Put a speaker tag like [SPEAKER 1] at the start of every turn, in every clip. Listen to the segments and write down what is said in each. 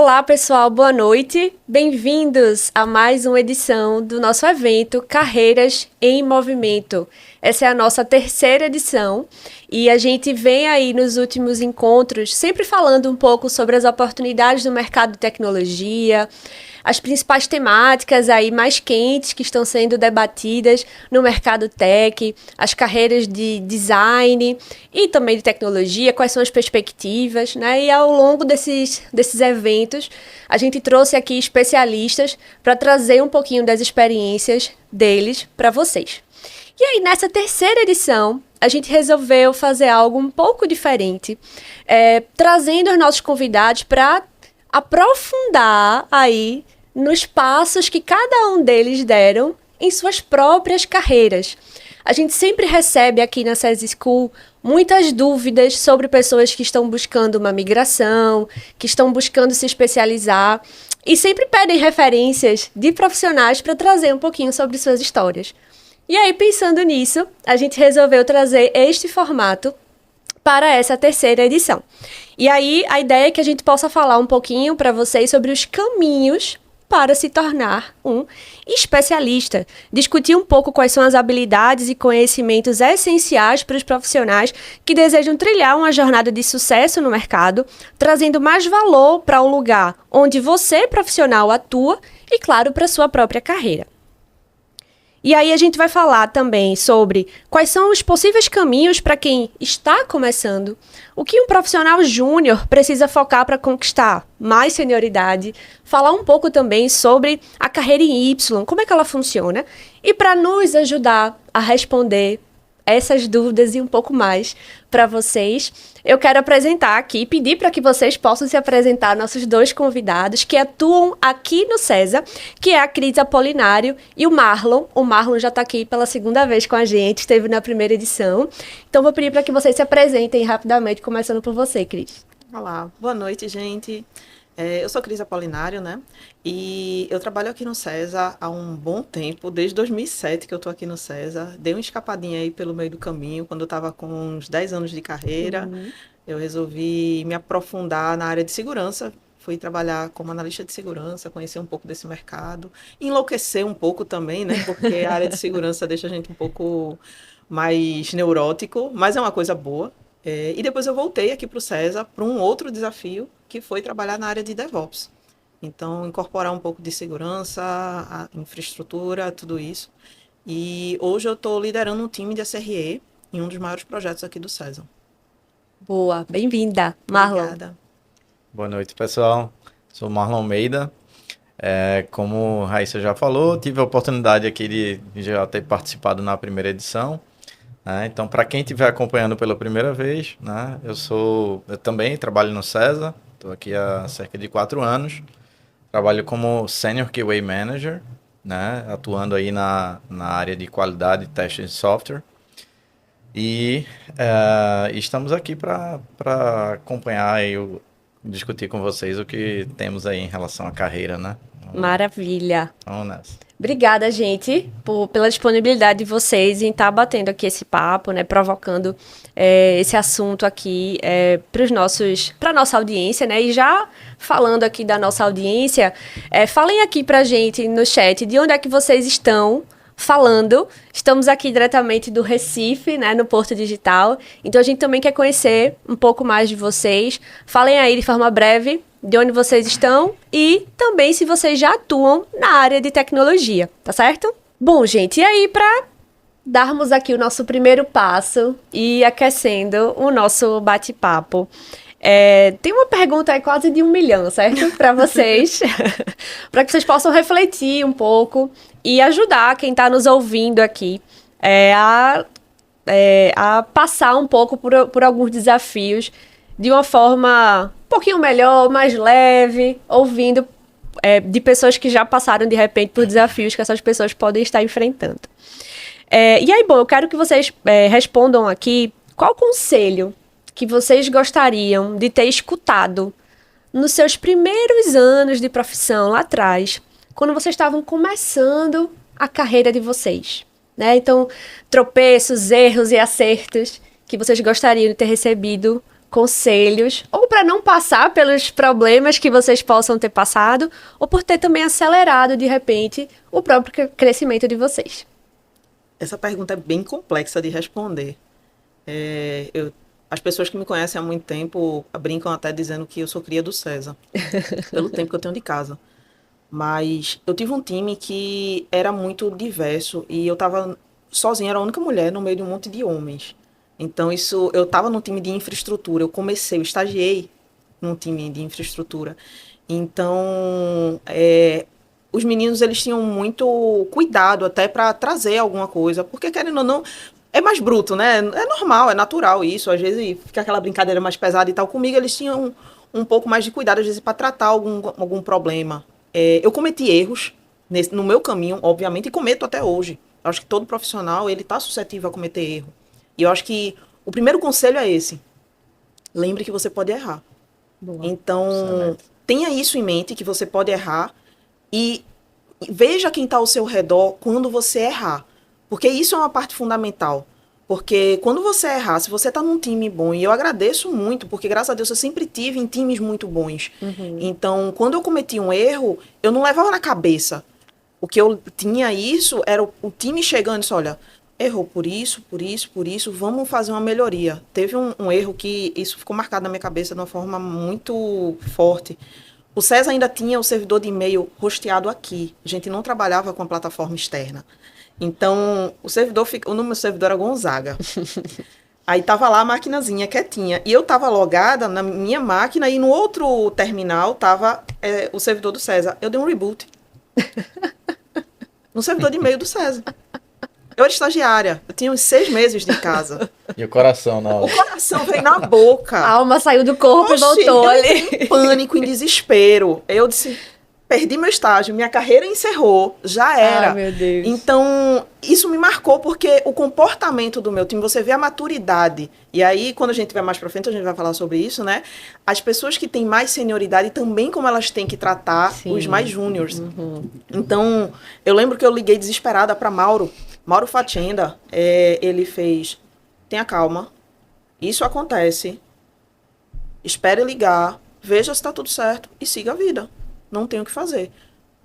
[SPEAKER 1] Olá, pessoal, boa noite. Bem-vindos a mais uma edição do nosso evento Carreiras em Movimento. Essa é a nossa terceira edição e a gente vem aí nos últimos encontros sempre falando um pouco sobre as oportunidades do mercado de tecnologia, as principais temáticas aí mais quentes que estão sendo debatidas no mercado tech, as carreiras de design e também de tecnologia, quais são as perspectivas, né? E ao longo desses eventos, a gente trouxe aqui especialistas para trazer um pouquinho das experiências deles para vocês. E aí, nessa terceira edição, a gente resolveu fazer algo um pouco diferente, trazendo os nossos convidados para aprofundar aí nos passos que cada um deles deram em suas próprias carreiras. A gente sempre recebe aqui na SES School muitas dúvidas sobre pessoas que estão buscando uma migração, que estão buscando se especializar e sempre pedem referências de profissionais para trazer um pouquinho sobre suas histórias. E aí, pensando nisso, a gente resolveu trazer este formato para essa terceira edição. E aí, a ideia é que a gente possa falar um pouquinho para vocês sobre os caminhos para se tornar um especialista. Discutir um pouco quais são as habilidades e conhecimentos essenciais para os profissionais que desejam trilhar uma jornada de sucesso no mercado, trazendo mais valor para o lugar onde você, profissional, atua e, claro, para a sua própria carreira. E aí a gente vai falar também sobre quais são os possíveis caminhos para quem está começando, o que um profissional júnior precisa focar para conquistar mais senioridade, falar um pouco também sobre a carreira em Y, como é que ela funciona, e para nos ajudar a responder essas dúvidas e um pouco mais para vocês, eu quero apresentar aqui, pedir para que vocês possam se apresentar nossos dois convidados que atuam aqui no CESA, que é a Cris Apolinário e o Marlon. O Marlon já está aqui pela segunda vez com a gente, esteve na primeira edição. Então, vou pedir para que vocês se apresentem rapidamente, começando por você, Cris.
[SPEAKER 2] Olá, boa noite, gente. Eu sou Cris Apolinário, né? E eu trabalho aqui no CESA há um bom tempo, desde 2007 que eu tô aqui no CESA. Dei uma escapadinha aí pelo meio do caminho, quando eu estava com uns 10 anos de carreira. Eu resolvi me aprofundar na área de segurança. Fui trabalhar como analista de segurança, conhecer um pouco desse mercado. Enlouquecer um pouco também, né? Porque a área de segurança deixa a gente um pouco mais neurótico, mas é uma coisa boa. E depois eu voltei aqui para o CESA para um outro desafio, que foi trabalhar na área de DevOps. Então, incorporar um pouco de segurança, a infraestrutura, tudo isso. E hoje eu estou liderando um time de SRE em um dos maiores projetos aqui do CESA.
[SPEAKER 1] Boa, bem-vinda, Marlon.
[SPEAKER 2] Obrigada.
[SPEAKER 3] Boa noite, pessoal. Sou Marlon Almeida. Como a Raíssa já falou, tive a oportunidade aqui de já ter participado na primeira edição. Então, para quem estiver acompanhando pela primeira vez, né, eu também trabalho no CESA, estou aqui há cerca de 4 anos, trabalho como Senior QA Manager, né, atuando aí na área de qualidade de teste de software, e estamos aqui para acompanhar e discutir com vocês o que temos aí em relação à carreira, né?
[SPEAKER 1] Maravilha.
[SPEAKER 3] Vamos nessa.
[SPEAKER 1] Obrigada, gente, pela disponibilidade de vocês em estar batendo aqui esse papo, né, provocando esse assunto aqui para a nossa audiência, né, e já falando aqui da nossa audiência, falem aqui pra gente no chat de onde é que vocês estão falando. Estamos aqui diretamente do Recife, né, no Porto Digital, então a gente também quer conhecer um pouco mais de vocês. Falem aí de forma breve de onde vocês estão e também se vocês já atuam na área de tecnologia, tá certo? Bom, gente, e aí para darmos aqui o nosso primeiro passo e aquecendo o nosso bate-papo, tem uma pergunta aí quase de 1 milhão, certo? Para vocês, para que vocês possam refletir um pouco e ajudar quem está nos ouvindo aqui a passar um pouco por alguns desafios de uma forma um pouquinho melhor, mais leve, ouvindo de pessoas que já passaram, de repente, por desafios que essas pessoas podem estar enfrentando. E aí, bom, eu quero que vocês respondam aqui qual conselho que vocês gostariam de ter escutado nos seus primeiros anos de profissão lá atrás, quando vocês estavam começando a carreira de vocês, né? Então, tropeços, erros e acertos que vocês gostariam de ter recebido conselhos, ou para não passar pelos problemas que vocês possam ter passado, ou por ter também acelerado, de repente, o próprio crescimento de vocês?
[SPEAKER 2] Essa pergunta é bem complexa de responder. As pessoas que me conhecem há muito tempo brincam até dizendo que eu sou cria do César, pelo tempo que eu tenho de casa. Mas eu tive um time que era muito diverso e eu estava sozinha, era a única mulher no meio de um monte de homens. Então, eu estava num time de infraestrutura. Eu estagiei num time de infraestrutura. Então, os meninos, eles tinham muito cuidado até para trazer alguma coisa, porque querendo ou não, é mais bruto, né? É normal, é natural isso. Às vezes fica aquela brincadeira mais pesada e tal. Comigo, eles tinham um pouco mais de cuidado, às vezes, para tratar algum problema. Eu cometi erros no meu caminho, obviamente, e cometo até hoje. Eu acho que todo profissional, ele está suscetível a cometer erro. E eu acho que o primeiro conselho é esse. Lembre que você pode errar. Boa. Então, excelente. Tenha isso em mente, que você pode errar. E veja quem está ao seu redor quando você errar. Porque isso é uma parte fundamental. Porque quando você errar, se você está num time bom, e eu agradeço muito, porque graças a Deus eu sempre tive em times muito bons. Uhum. Então, quando eu cometi um erro, eu não levava na cabeça. O que eu tinha isso era o time chegando e disse, olha, errou por isso, vamos fazer uma melhoria. Teve um erro que isso ficou marcado na minha cabeça de uma forma muito forte. O César ainda tinha o servidor de e-mail hosteado aqui. A gente não trabalhava com a plataforma externa. Então, o número do servidor era Gonzaga. Aí tava lá a maquinazinha quietinha. E eu tava logada na minha máquina e no outro terminal tava o servidor do César. Eu dei um reboot. No servidor de e-mail do César. Eu era estagiária. Eu tinha uns 6 meses de casa.
[SPEAKER 3] E o coração na hora?
[SPEAKER 2] O coração veio na boca.
[SPEAKER 1] A alma saiu do corpo e voltou ali.
[SPEAKER 2] Em pânico, em desespero. Eu disse... Perdi meu estágio, minha carreira encerrou, já era.
[SPEAKER 1] Ah, meu Deus.
[SPEAKER 2] Então, isso me marcou porque o comportamento do meu time, você vê a maturidade. E aí, quando a gente vai mais pra frente, a gente vai falar sobre isso, né? As pessoas que têm mais senioridade também como elas têm que tratar os mais júniores. Uhum. Então, eu lembro que eu liguei desesperada para Mauro Fatenda. Ele fez, tenha calma, isso acontece, espere ligar, veja se tá tudo certo e siga a vida. Não tem o que fazer.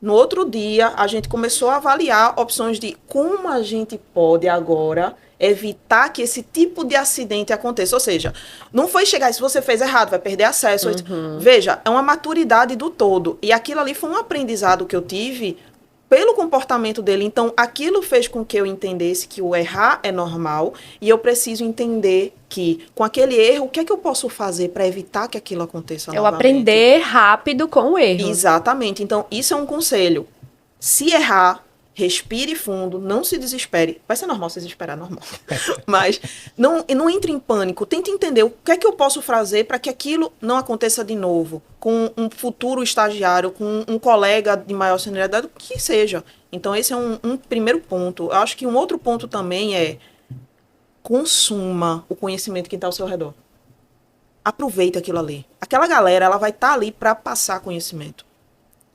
[SPEAKER 2] No outro dia, a gente começou a avaliar opções de como a gente pode agora evitar que esse tipo de acidente aconteça. Ou seja, não foi chegar e se você fez errado, vai perder acesso. Uhum. Veja, é uma maturidade do todo. E aquilo ali foi um aprendizado que eu tive pelo comportamento dele. Então, aquilo fez com que eu entendesse que o errar é normal e eu preciso entender que, com aquele erro, o que é que eu posso fazer para evitar que aquilo aconteça novamente?
[SPEAKER 1] Aprender rápido com o erro.
[SPEAKER 2] Exatamente. Então, isso é um conselho. Se errar, respire fundo, não se desespere. Vai ser normal se desesperar, normal. Mas não entre em pânico. Tente entender o que é que eu posso fazer para que aquilo não aconteça de novo. Com um futuro estagiário, com um colega de maior senioridade, o que seja. Então, esse é um primeiro ponto. Eu acho que um outro ponto também é consuma o conhecimento que está ao seu redor. Aproveite aquilo ali. Aquela galera, ela vai estar ali para passar conhecimento.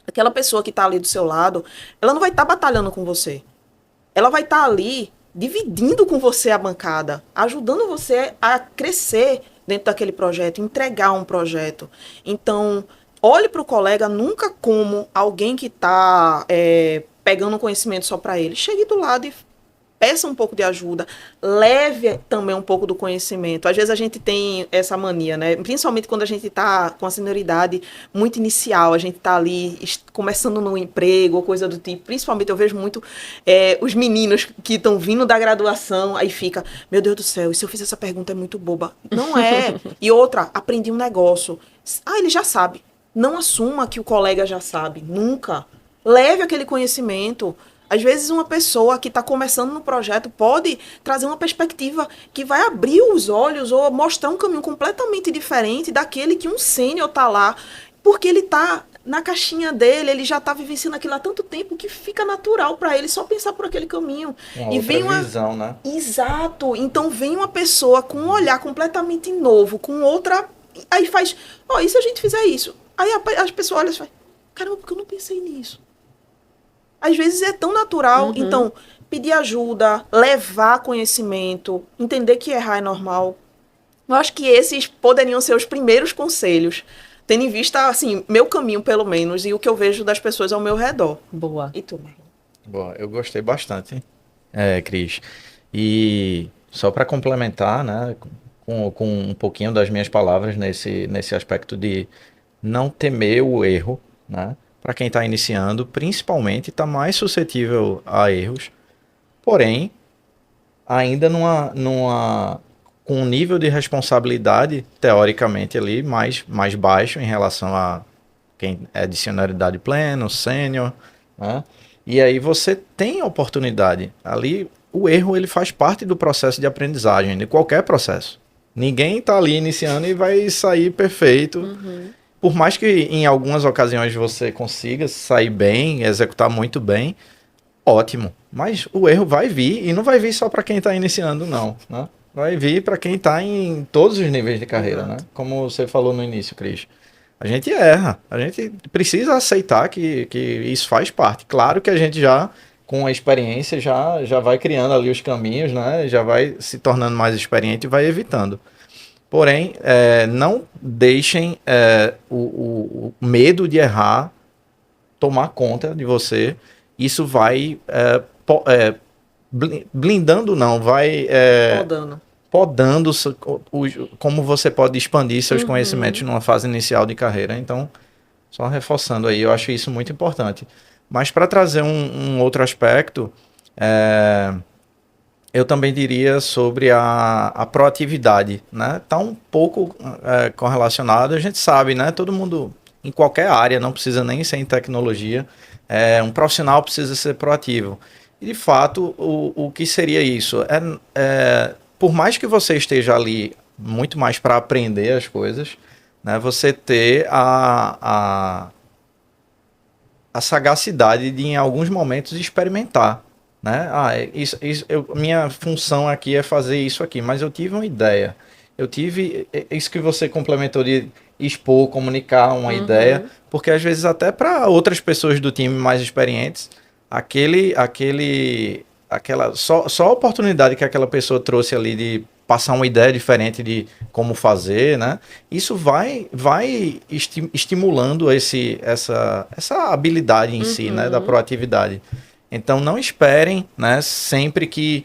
[SPEAKER 2] Aquela pessoa que está ali do seu lado, ela não vai estar batalhando com você. Ela vai estar ali dividindo com você a bancada, ajudando você a crescer dentro daquele projeto, entregar um projeto. Então, olhe para o colega nunca como alguém que está pegando conhecimento só para ele. Chegue do lado e peça um pouco de ajuda, leve também um pouco do conhecimento. Às vezes a gente tem essa mania, né? Principalmente quando a gente está com a senioridade muito inicial, a gente está ali começando no emprego ou coisa do tipo. Principalmente eu vejo muito os meninos que estão vindo da graduação, aí fica, meu Deus do céu, e se eu fizer essa pergunta é muito boba. Não é. E outra, aprendi um negócio. Ah, ele já sabe. Não assuma que o colega já sabe. Nunca. Leve aquele conhecimento. Às vezes uma pessoa que está começando no projeto pode trazer uma perspectiva que vai abrir os olhos ou mostrar um caminho completamente diferente daquele que um sênior está lá, porque ele está na caixinha dele, ele já está vivenciando aquilo há tanto tempo que fica natural para ele só pensar por aquele caminho.
[SPEAKER 3] E vem uma visão, né?
[SPEAKER 2] Exato. Então vem uma pessoa com um olhar completamente novo, com outra... Aí faz, e se a gente fizer isso? Aí as pessoas olham e falam, caramba, porque eu não pensei nisso? Às vezes é tão natural, então, pedir ajuda, levar conhecimento, entender que errar é normal. Eu acho que esses poderiam ser os primeiros conselhos, tendo em vista, assim, meu caminho, pelo menos, e o que eu vejo das pessoas ao meu redor.
[SPEAKER 1] Boa.
[SPEAKER 2] E tu, Marlon?
[SPEAKER 3] Boa, eu gostei bastante, Cris. E só para complementar, né, com um pouquinho das minhas palavras nesse aspecto de não temer o erro, né? Para quem está iniciando, principalmente, está mais suscetível a erros, porém, ainda com um nível de responsabilidade, teoricamente, ali, mais baixo em relação a quem é de senioridade pleno, sênior, né? E aí você tem oportunidade. Ali, o erro ele faz parte do processo de aprendizagem, de qualquer processo. Ninguém está ali iniciando e vai sair perfeito. Por mais que em algumas ocasiões você consiga sair bem, executar muito bem, ótimo. Mas o erro vai vir e não vai vir só para quem está iniciando, não, né? Vai vir para quem está em todos os níveis de carreira, né? Como você falou no início, Cris. A gente erra, a gente precisa aceitar que isso faz parte. Claro que a gente já, com a experiência, já vai criando ali os caminhos, né? Já vai se tornando mais experiente e vai evitando. Porém, não deixem o medo de errar tomar conta de você. Isso vai blindando, não, vai podando como você pode expandir seus conhecimentos numa fase inicial de carreira. Então, só reforçando aí, eu acho isso muito importante. Mas para trazer um outro aspecto, eu também diria sobre a proatividade, né? Tá um pouco correlacionado, a gente sabe, né? Todo mundo, em qualquer área, não precisa nem ser em tecnologia, um profissional precisa ser proativo. E, de fato, o que seria isso? Por mais que você esteja ali muito mais para aprender as coisas, né? Você ter a sagacidade de, em alguns momentos, experimentar. Né? Minha função aqui é fazer isso aqui, mas eu tive uma ideia. Eu tive isso que você complementou de expor, comunicar uma ideia, porque às vezes até para outras pessoas do time mais experientes, só a oportunidade que aquela pessoa trouxe ali de passar uma ideia diferente de como fazer, né? Isso vai estimulando essa habilidade em si, né? Da proatividade. Então não esperem, né, sempre que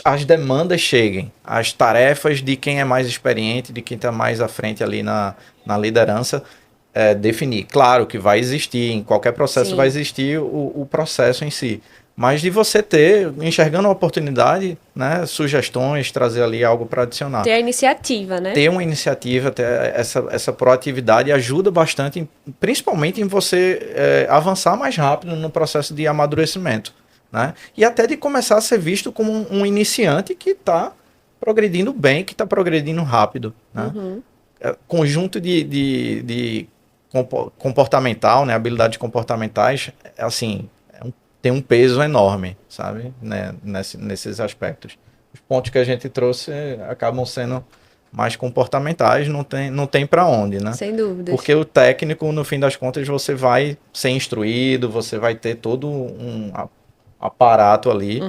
[SPEAKER 3] as demandas cheguem, as tarefas de quem é mais experiente, de quem está mais à frente ali na liderança, definir. Claro que vai existir, em qualquer processo Sim. vai existir o processo em si. Mas de você enxergando a oportunidade, né, sugestões, trazer ali algo para adicionar.
[SPEAKER 1] Ter a iniciativa, né?
[SPEAKER 3] Ter uma iniciativa, ter essa proatividade ajuda bastante, principalmente em você avançar mais rápido no processo de amadurecimento, né? E até de começar a ser visto como um iniciante que está progredindo bem, que está progredindo rápido, né? Conjunto de comportamental, né, habilidades comportamentais, assim, tem um peso enorme, sabe, né, nesses aspectos. Os pontos que a gente trouxe acabam sendo mais comportamentais, não tem para onde, né?
[SPEAKER 1] Sem dúvida.
[SPEAKER 3] Porque o técnico, no fim das contas, você vai ser instruído, você vai ter todo um aparato ali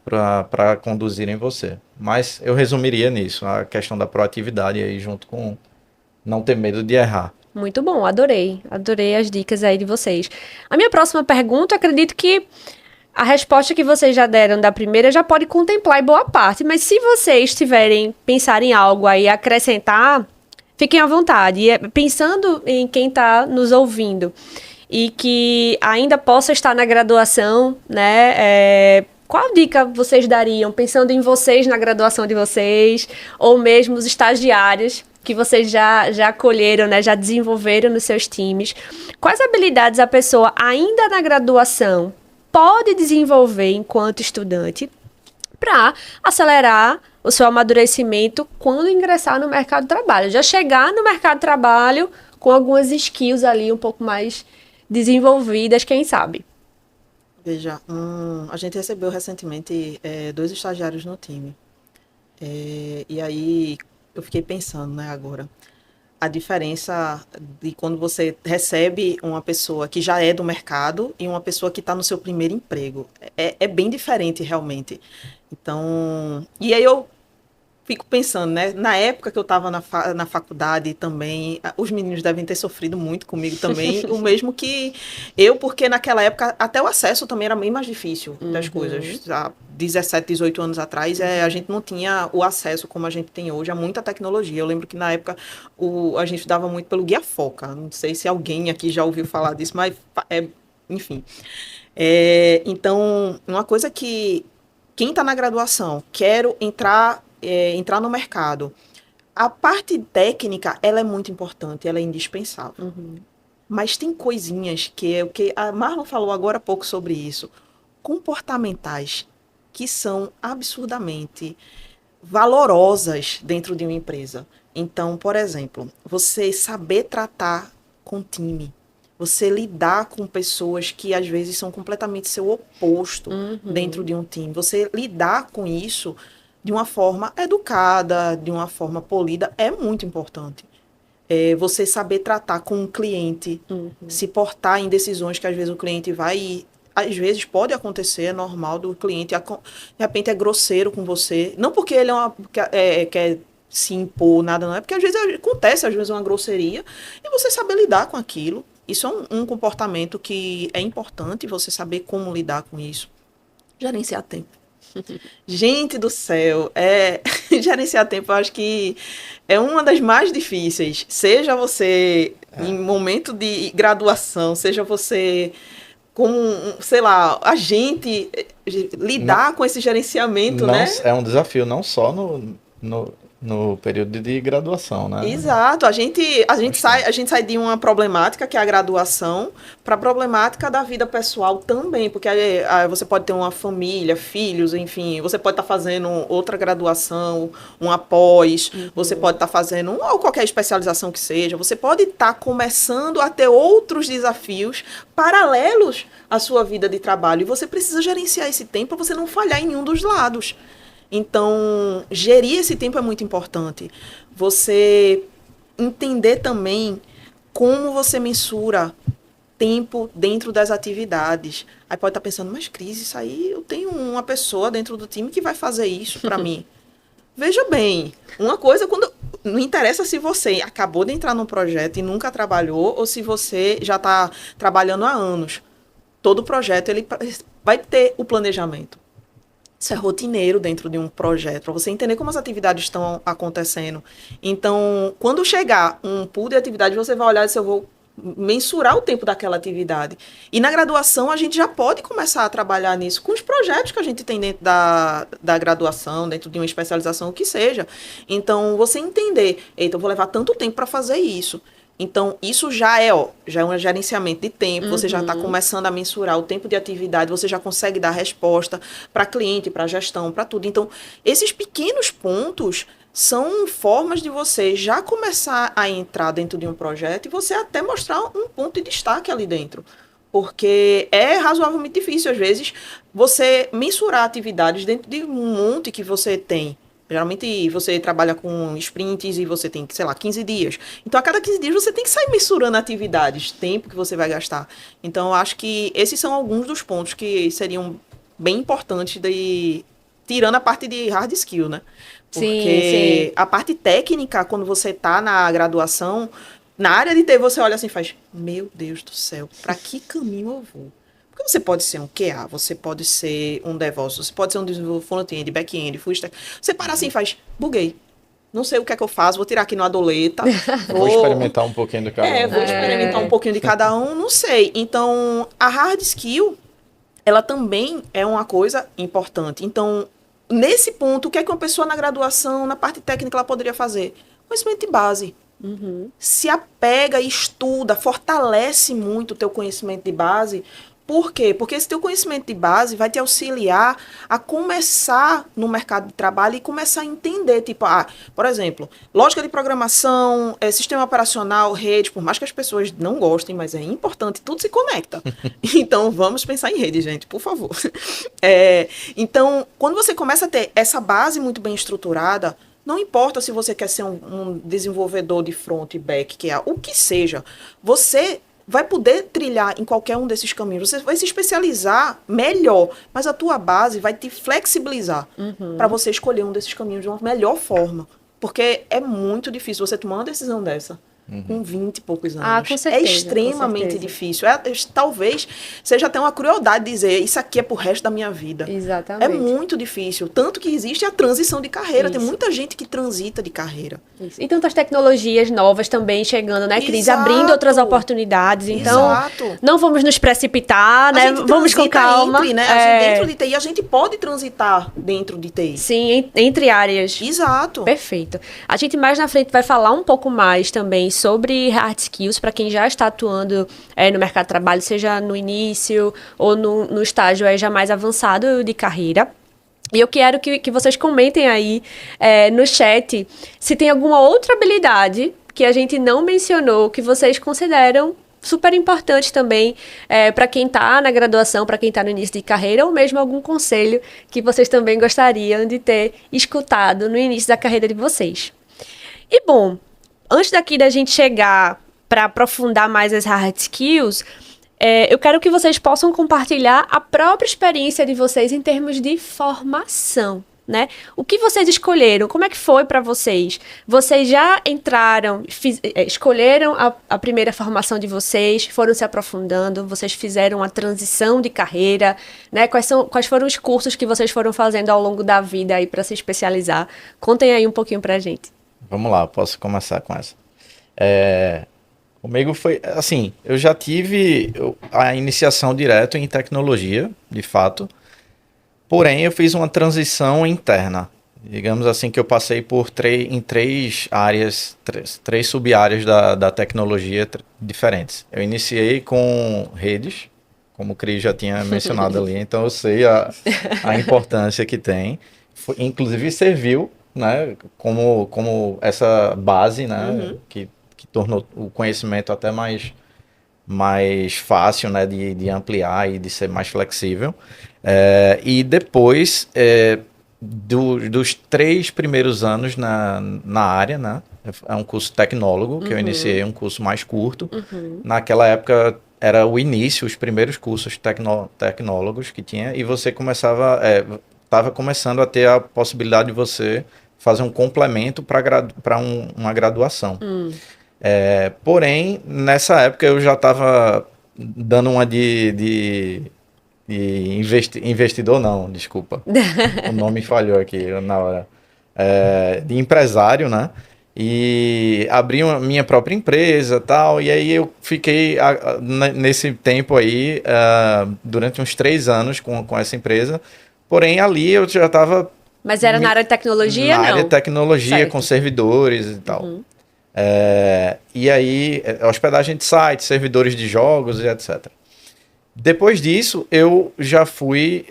[SPEAKER 3] para conduzir em você. Mas eu resumiria nisso, a questão da proatividade aí junto com não ter medo de errar.
[SPEAKER 1] Muito bom, adorei as dicas aí de vocês. A minha próxima pergunta, acredito que a resposta que vocês já deram da primeira já pode contemplar em boa parte, mas se vocês tiverem, pensar em algo aí, acrescentar, fiquem à vontade. E pensando em quem está nos ouvindo e que ainda possa estar na graduação, né, qual dica vocês dariam, pensando em vocês na graduação de vocês, ou mesmo os estagiários que vocês já colheram, né, já desenvolveram nos seus times? Quais habilidades a pessoa ainda na graduação pode desenvolver enquanto estudante para acelerar o seu amadurecimento quando ingressar no mercado de trabalho? Já chegar no mercado de trabalho com algumas skills ali um pouco mais desenvolvidas, quem sabe?
[SPEAKER 2] Veja, a gente recebeu recentemente 2 estagiários no time. E aí eu fiquei pensando, né, agora, a diferença de quando você recebe uma pessoa que já é do mercado e uma pessoa que está no seu primeiro emprego. É bem diferente, realmente. Então, e aí eu fico pensando, né? Na época que eu estava na faculdade também, os meninos devem ter sofrido muito comigo também, o mesmo que eu, porque naquela época até o acesso também era bem mais difícil das coisas. Há 17, 18 anos atrás, a gente não tinha o acesso como a gente tem hoje a muita tecnologia. Eu lembro que na época a gente estudava muito pelo Guia Foca. Não sei se alguém aqui já ouviu falar disso, mas enfim. Então, uma coisa que quem está na graduação, entrar no mercado, a parte técnica, ela é muito importante, ela é indispensável. Mas tem coisinhas que a Marlon falou agora há pouco sobre isso, comportamentais, que são absurdamente valorosas dentro de uma empresa. Então, por exemplo, você saber tratar com time, você lidar com pessoas que às vezes são completamente seu oposto dentro de um time. Você lidar com isso de uma forma educada, de uma forma polida, é muito importante. Você saber tratar com o cliente, se portar em decisões que às vezes o cliente vai... Às vezes pode acontecer, é normal do cliente, de repente é grosseiro com você. Não porque ele quer se impor, nada, não é. Porque às vezes acontece, às vezes, uma grosseria, e você saber lidar com aquilo. Isso é um comportamento que é importante, você saber como lidar com isso. Gerenciar tempo. Gente do céu, gerenciar tempo eu acho que é uma das mais difíceis. Seja você em momento de graduação, seja você como, sei lá, a gente lidar com esse gerenciamento, né?
[SPEAKER 3] É um desafio, não só no período de graduação, né?
[SPEAKER 2] Exato. A gente sai de uma problemática, que é a graduação, para a problemática da vida pessoal também, porque você pode ter uma família, filhos, enfim, você pode estar fazendo outra graduação, uma pós, você pode estar fazendo ou qualquer especialização que seja, você pode estar começando a ter outros desafios paralelos à sua vida de trabalho, e você precisa gerenciar esse tempo para você não falhar em nenhum dos lados. Então, gerir esse tempo é muito importante. Você entender também como você mensura tempo dentro das atividades. Aí pode estar pensando, mas Cris, isso aí eu tenho uma pessoa dentro do time que vai fazer isso para mim. Veja bem, uma coisa não interessa se você acabou de entrar num projeto e nunca trabalhou ou se você já está trabalhando há anos. Todo projeto ele vai ter o planejamento. Isso é rotineiro dentro de um projeto, para você entender como as atividades estão acontecendo. Então, quando chegar um pool de atividades, você vai olhar e dizer, eu vou mensurar o tempo daquela atividade. E na graduação, a gente já pode começar a trabalhar nisso com os projetos que a gente tem dentro da graduação, dentro de uma especialização, o que seja. Então, você entender, eita, eu vou levar tanto tempo para fazer isso. Então, isso já é um gerenciamento de tempo, você já está começando a mensurar o tempo de atividade, você já consegue dar resposta para cliente, para gestão, para tudo. Então, esses pequenos pontos são formas de você já começar a entrar dentro de um projeto e você até mostrar um ponto de destaque ali dentro. Porque é razoavelmente difícil, às vezes, você mensurar atividades dentro de um monte que você tem. Geralmente você trabalha com sprints e você tem, sei lá, 15 dias. Então, a cada 15 dias você tem que sair mensurando atividades, tempo que você vai gastar. Então, eu acho que esses são alguns dos pontos que seriam bem importantes, tirando a parte de hard skill, né? Porque a parte técnica, quando você está na graduação, na área de TI, você olha assim e faz, meu Deus do céu, para que caminho eu vou? Porque você pode ser um QA, você pode ser um DevOps, você pode ser um desenvolvedor front-end, back-end, full stack. Você para assim e faz, buguei. Não sei o que é que eu faço, vou tirar aqui no Adoleta.
[SPEAKER 3] Vou experimentar um pouquinho de cada um.
[SPEAKER 2] Vou experimentar um pouquinho de cada um, não sei. Então, a hard skill, ela também é uma coisa importante. Então, nesse ponto, o que é que uma pessoa na graduação, na parte técnica, ela poderia fazer? Conhecimento de base. Se apega, estuda, fortalece muito o teu conhecimento de base. Por quê? Porque esse teu conhecimento de base vai te auxiliar a começar no mercado de trabalho e começar a entender, tipo, por exemplo, lógica de programação, sistema operacional, rede, por mais que as pessoas não gostem, mas é importante, tudo se conecta. Então, vamos pensar em rede, gente, por favor. Então, quando você começa a ter essa base muito bem estruturada, não importa se você quer ser um desenvolvedor de front e back, que é o que seja, você vai poder trilhar em qualquer um desses caminhos. Você vai se especializar melhor, mas a tua base vai te flexibilizar para você escolher um desses caminhos de uma melhor forma. Porque é muito difícil você tomar uma decisão dessa. Com 20 e poucos anos.
[SPEAKER 1] Com certeza,
[SPEAKER 2] é extremamente difícil. Talvez seja até uma crueldade dizer isso aqui é pro resto da minha vida.
[SPEAKER 1] Exatamente.
[SPEAKER 2] É muito difícil. Tanto que existe a transição de carreira.
[SPEAKER 1] Isso.
[SPEAKER 2] Tem muita gente que transita de carreira.
[SPEAKER 1] Isso. E tantas tecnologias novas também chegando, né, Cris?
[SPEAKER 2] Exato.
[SPEAKER 1] Abrindo outras oportunidades. Então,
[SPEAKER 2] Exato.
[SPEAKER 1] não vamos nos precipitar, né? Vamos com calma.
[SPEAKER 2] Entre, né? Dentro de TI, a gente pode transitar dentro de TI.
[SPEAKER 1] Sim, entre áreas.
[SPEAKER 2] Exato.
[SPEAKER 1] Perfeito. A gente mais na frente vai falar um pouco mais também sobre hard skills para quem já está atuando no mercado de trabalho, seja no início ou no estágio já mais avançado de carreira. E eu quero que vocês comentem aí no chat se tem alguma outra habilidade que a gente não mencionou que vocês consideram super importante também para quem está na graduação, para quem está no início de carreira, ou mesmo algum conselho que vocês também gostariam de ter escutado no início da carreira de vocês. E bom, antes daqui da gente chegar para aprofundar mais as hard skills, eu quero que vocês possam compartilhar a própria experiência de vocês em termos de formação, né? O que vocês escolheram? Como é que foi para vocês? Vocês já entraram, escolheram a primeira formação de vocês, foram se aprofundando, vocês fizeram a transição de carreira, né? Quais foram os cursos que vocês foram fazendo ao longo da vida aí para se especializar? Contem aí um pouquinho pra gente.
[SPEAKER 3] Vamos lá, posso começar com essa. Comigo foi, assim, eu já tive a iniciação direto em tecnologia, de fato, porém eu fiz uma transição interna. Digamos assim que eu passei por em três áreas, três sub-áreas da tecnologia diferentes. Eu iniciei com redes, como o Cris já tinha mencionado ali, então eu sei a importância que tem. Inclusive serviu, né, como essa base, né, que tornou o conhecimento até mais fácil, né, de ampliar e de ser mais flexível. E depois dos 3 primeiros anos na área, né, é um curso tecnólogo, que eu iniciei, um curso mais curto. Naquela época era o início, os primeiros cursos tecnólogos que tinha, e você estava começando a ter a possibilidade de você fazer um complemento para uma graduação. Porém, nessa época eu já estava dando uma de investidor, não, desculpa. O nome falhou aqui na hora. De empresário, né? E abri minha própria empresa e tal. E aí eu fiquei nesse tempo aí, durante uns 3 anos com essa empresa. Porém, ali eu já estava...
[SPEAKER 1] Mas era na área de tecnologia, não?
[SPEAKER 3] Na área de tecnologia, certo, com servidores e tal. E aí, hospedagem de sites, servidores de jogos e etc. Depois disso, eu já fui...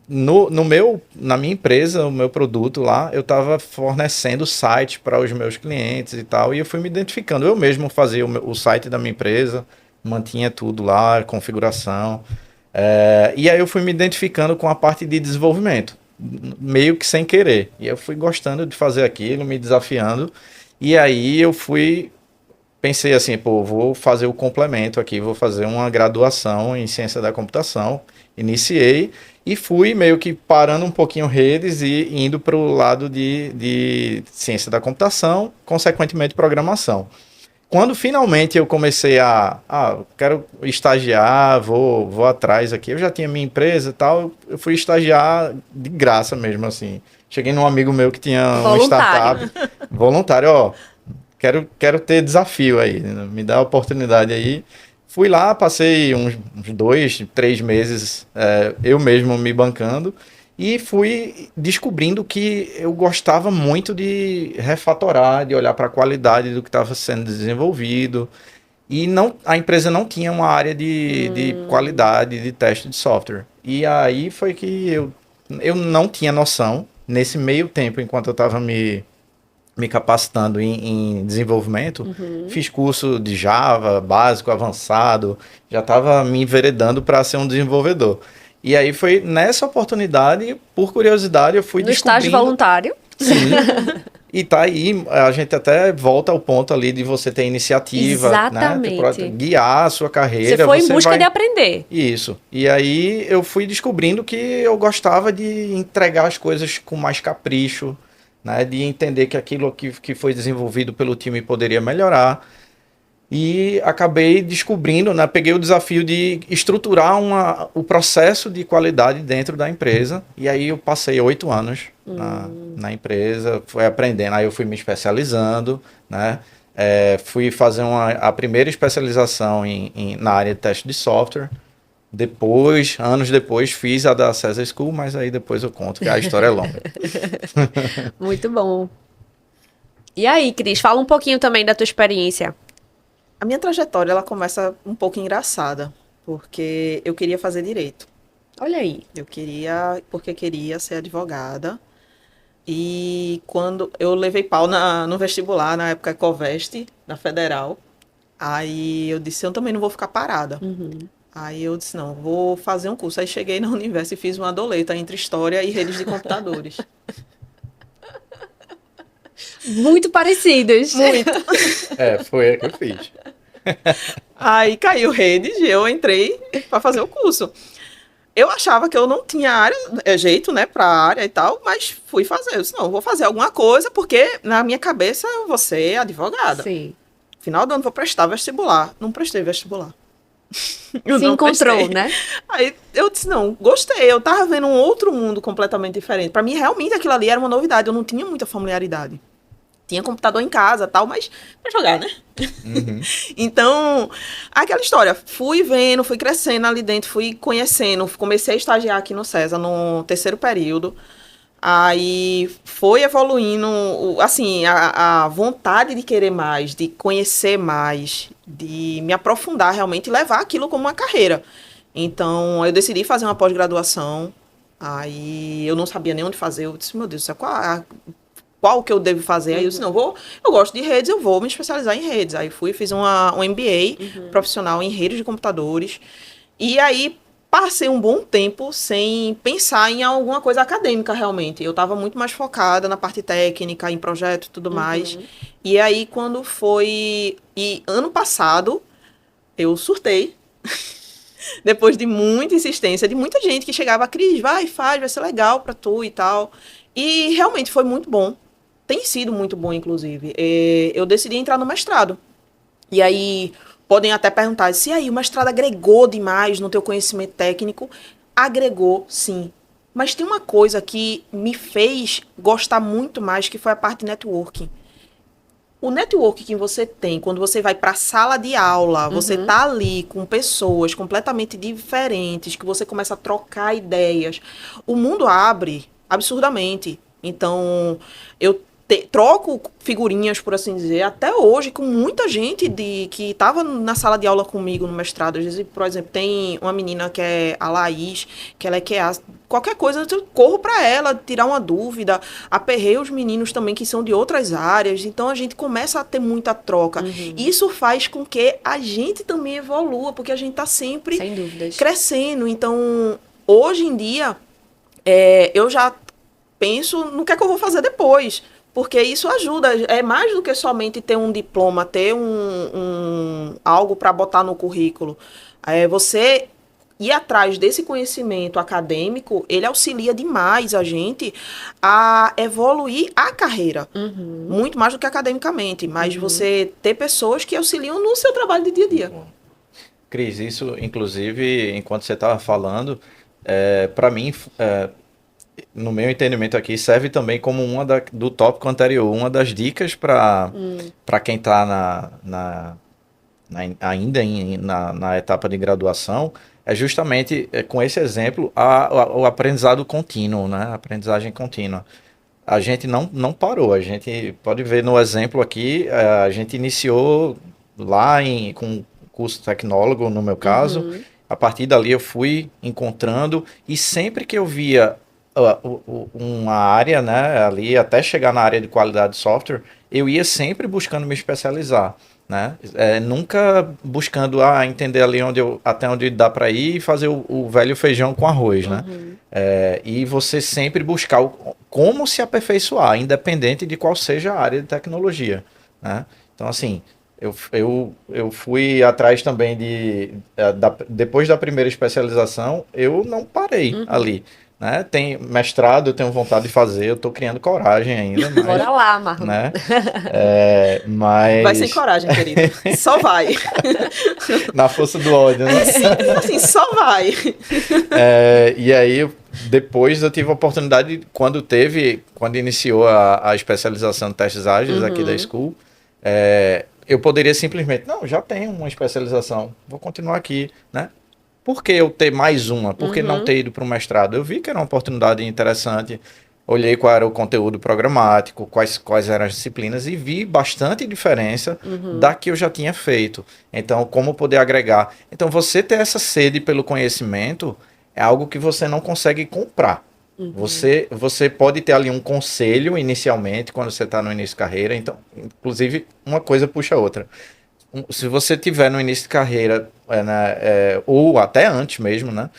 [SPEAKER 3] na minha empresa, o meu produto lá, eu estava fornecendo site para os meus clientes e tal, e eu fui me identificando. Eu mesmo fazia o site da minha empresa, mantinha tudo lá, configuração. E aí eu fui me identificando com a parte de desenvolvimento, meio que sem querer. E eu fui gostando de fazer aquilo, me desafiando. E aí eu pensei assim, vou fazer o complemento aqui, vou fazer uma graduação em ciência da computação. Iniciei e fui meio que parando um pouquinho redes e indo para o lado de ciência da computação, consequentemente programação. Quando finalmente eu comecei quero estagiar, vou atrás aqui, eu já tinha minha empresa e tal, eu fui estagiar de graça mesmo, assim. Cheguei num amigo meu que tinha uma startup, voluntário, quero ter desafio aí, me dá a oportunidade aí. Fui lá, passei uns 2, 3 meses eu mesmo me bancando e fui descobrindo que eu gostava muito de refatorar, de olhar para a qualidade do que estava sendo desenvolvido. E a empresa não tinha uma área de qualidade, de teste de software. E aí foi que eu não tinha noção, nesse meio tempo, enquanto eu estava me capacitando em desenvolvimento, fiz curso de Java, básico, avançado, já estava me enveredando para ser um desenvolvedor. E aí foi nessa oportunidade, por curiosidade, eu fui descobrindo...
[SPEAKER 1] No estágio voluntário.
[SPEAKER 3] Sim. E tá aí, a gente até volta ao ponto ali de você ter iniciativa,
[SPEAKER 1] Exatamente.
[SPEAKER 3] né? Guiar a sua carreira.
[SPEAKER 1] Você foi em busca de aprender.
[SPEAKER 3] Isso. E aí eu fui descobrindo que eu gostava de entregar as coisas com mais capricho, né? De entender que aquilo que foi desenvolvido pelo time poderia melhorar. E acabei descobrindo, né? Peguei o desafio de estruturar o processo de qualidade dentro da empresa. E aí eu passei 8 anos na empresa, fui aprendendo. Aí eu fui me especializando, né? Fui fazer a primeira especialização na área de teste de software. Depois, anos depois, fiz a da César School, mas aí depois eu conto, que a história é longa.
[SPEAKER 1] Muito bom. E aí, Cris, fala um pouquinho também da tua experiência.
[SPEAKER 2] A minha trajetória, ela começa um pouco engraçada, porque eu queria fazer direito.
[SPEAKER 1] Olha aí.
[SPEAKER 2] Porque queria ser advogada. E quando eu levei pau no vestibular, na época Ecoveste, na Federal, aí eu disse, eu também não vou ficar parada. Aí eu disse, não, vou fazer um curso. Aí cheguei na Universo e fiz uma doleta entre História e Redes de Computadores.
[SPEAKER 1] Muito parecidos.
[SPEAKER 2] Muito.
[SPEAKER 3] Foi a que eu fiz.
[SPEAKER 2] Aí caiu Redes e eu entrei para fazer o curso. Eu achava que eu não tinha jeito, né, para a área e tal, mas fui fazer. Eu disse, não, vou fazer alguma coisa, porque na minha cabeça eu vou ser advogada.
[SPEAKER 1] Sim.
[SPEAKER 2] Final do ano vou prestar vestibular. Não prestei vestibular.
[SPEAKER 1] Se encontrou, né?
[SPEAKER 2] Aí eu disse, não, gostei. Eu tava vendo um outro mundo completamente diferente. Para mim, realmente, aquilo ali era uma novidade. Eu não tinha muita familiaridade. Tinha computador em casa, tal, mas pra jogar, né? Então, aquela história. Fui vendo, fui crescendo ali dentro, fui conhecendo. Comecei a estagiar aqui no César no 3º período. Aí foi evoluindo, assim, a vontade de querer mais, de conhecer mais, de me aprofundar realmente e levar aquilo como uma carreira. Então, eu decidi fazer uma pós-graduação. Aí eu não sabia nem onde fazer. Eu disse, meu Deus, qual que eu devo fazer? Aí eu disse, não, eu gosto de redes, eu vou me especializar em redes. Aí fiz um MBA profissional em redes de computadores. E aí passei um bom tempo sem pensar em alguma coisa acadêmica, realmente. Eu estava muito mais focada na parte técnica, em projeto e tudo mais. E aí, quando foi... E ano passado, eu surtei. Depois de muita insistência, de muita gente que chegava, Cris, vai ser legal para tu e tal. E realmente foi muito bom. Tem sido muito bom, inclusive. Eu decidi entrar no mestrado. E aí, podem até perguntar, se aí o mestrado agregou demais no teu conhecimento técnico? Agregou, sim. Mas tem uma coisa que me fez gostar muito mais, que foi a parte de networking. O networking que você tem, quando você vai para a sala de aula, você tá ali com pessoas completamente diferentes, que você começa a trocar ideias. O mundo abre absurdamente. Então, eu troco figurinhas, por assim dizer, até hoje, com muita gente que estava na sala de aula comigo no mestrado. Às vezes, por exemplo, tem uma menina que é a Laís, que ela é QA. Qualquer coisa, eu corro para ela, tirar uma dúvida. Aperrei os meninos também que são de outras áreas. Então, a gente começa a ter muita troca. Isso faz com que a gente também evolua, porque a gente está sempre
[SPEAKER 1] sem dúvidas,
[SPEAKER 2] crescendo. Então, hoje em dia, eu já penso no que é que eu vou fazer depois. Porque isso ajuda, é mais do que somente ter um diploma, ter algo para botar no currículo. Você ir atrás desse conhecimento acadêmico, ele auxilia demais a gente a evoluir a carreira. Muito mais do que academicamente, mas você ter pessoas que auxiliam no seu trabalho de dia a dia.
[SPEAKER 3] Cris, isso, inclusive, enquanto você estava falando, para mim... no meu entendimento aqui, serve também como do tópico anterior, uma das dicas para quem está ainda na etapa de graduação, é justamente com esse exemplo o aprendizado contínuo, né? A aprendizagem contínua. A gente não parou, a gente pode ver no exemplo aqui, a gente iniciou lá com curso tecnólogo, no meu caso, a partir dali eu fui encontrando, e sempre que eu via uma área, né, ali até chegar na área de qualidade de software, eu ia sempre buscando me especializar, né, nunca buscando entender ali até onde dá para ir e fazer o velho feijão com arroz, né, E você sempre buscar como se aperfeiçoar, independente de qual seja a área de tecnologia, né? Então, assim, eu fui atrás também depois da primeira especialização, eu não parei ali, né? Tem mestrado, eu tenho vontade de fazer, eu estou criando coragem ainda, mas,
[SPEAKER 1] Bora lá, Marlon.
[SPEAKER 3] né? Mas...
[SPEAKER 2] Vai sem coragem, querido. Só vai.
[SPEAKER 3] Na força do ódio, né?
[SPEAKER 2] Assim, só vai.
[SPEAKER 3] E aí, depois eu tive a oportunidade, quando iniciou a especialização de testes ágeis aqui da School, eu poderia simplesmente, não, já tenho uma especialização, vou continuar aqui, né? Por que eu ter mais uma? Por que não ter ido para o mestrado? Eu vi que era uma oportunidade interessante, olhei qual era o conteúdo programático, quais eram as disciplinas e vi bastante diferença da que eu já tinha feito. Então, como poder agregar? Então, você ter essa sede pelo conhecimento é algo que você não consegue comprar. Você pode ter ali um conselho inicialmente, quando você está no início de carreira. Então, inclusive, uma coisa puxa a outra. Se você tiver no início de carreira, ou até antes mesmo, né?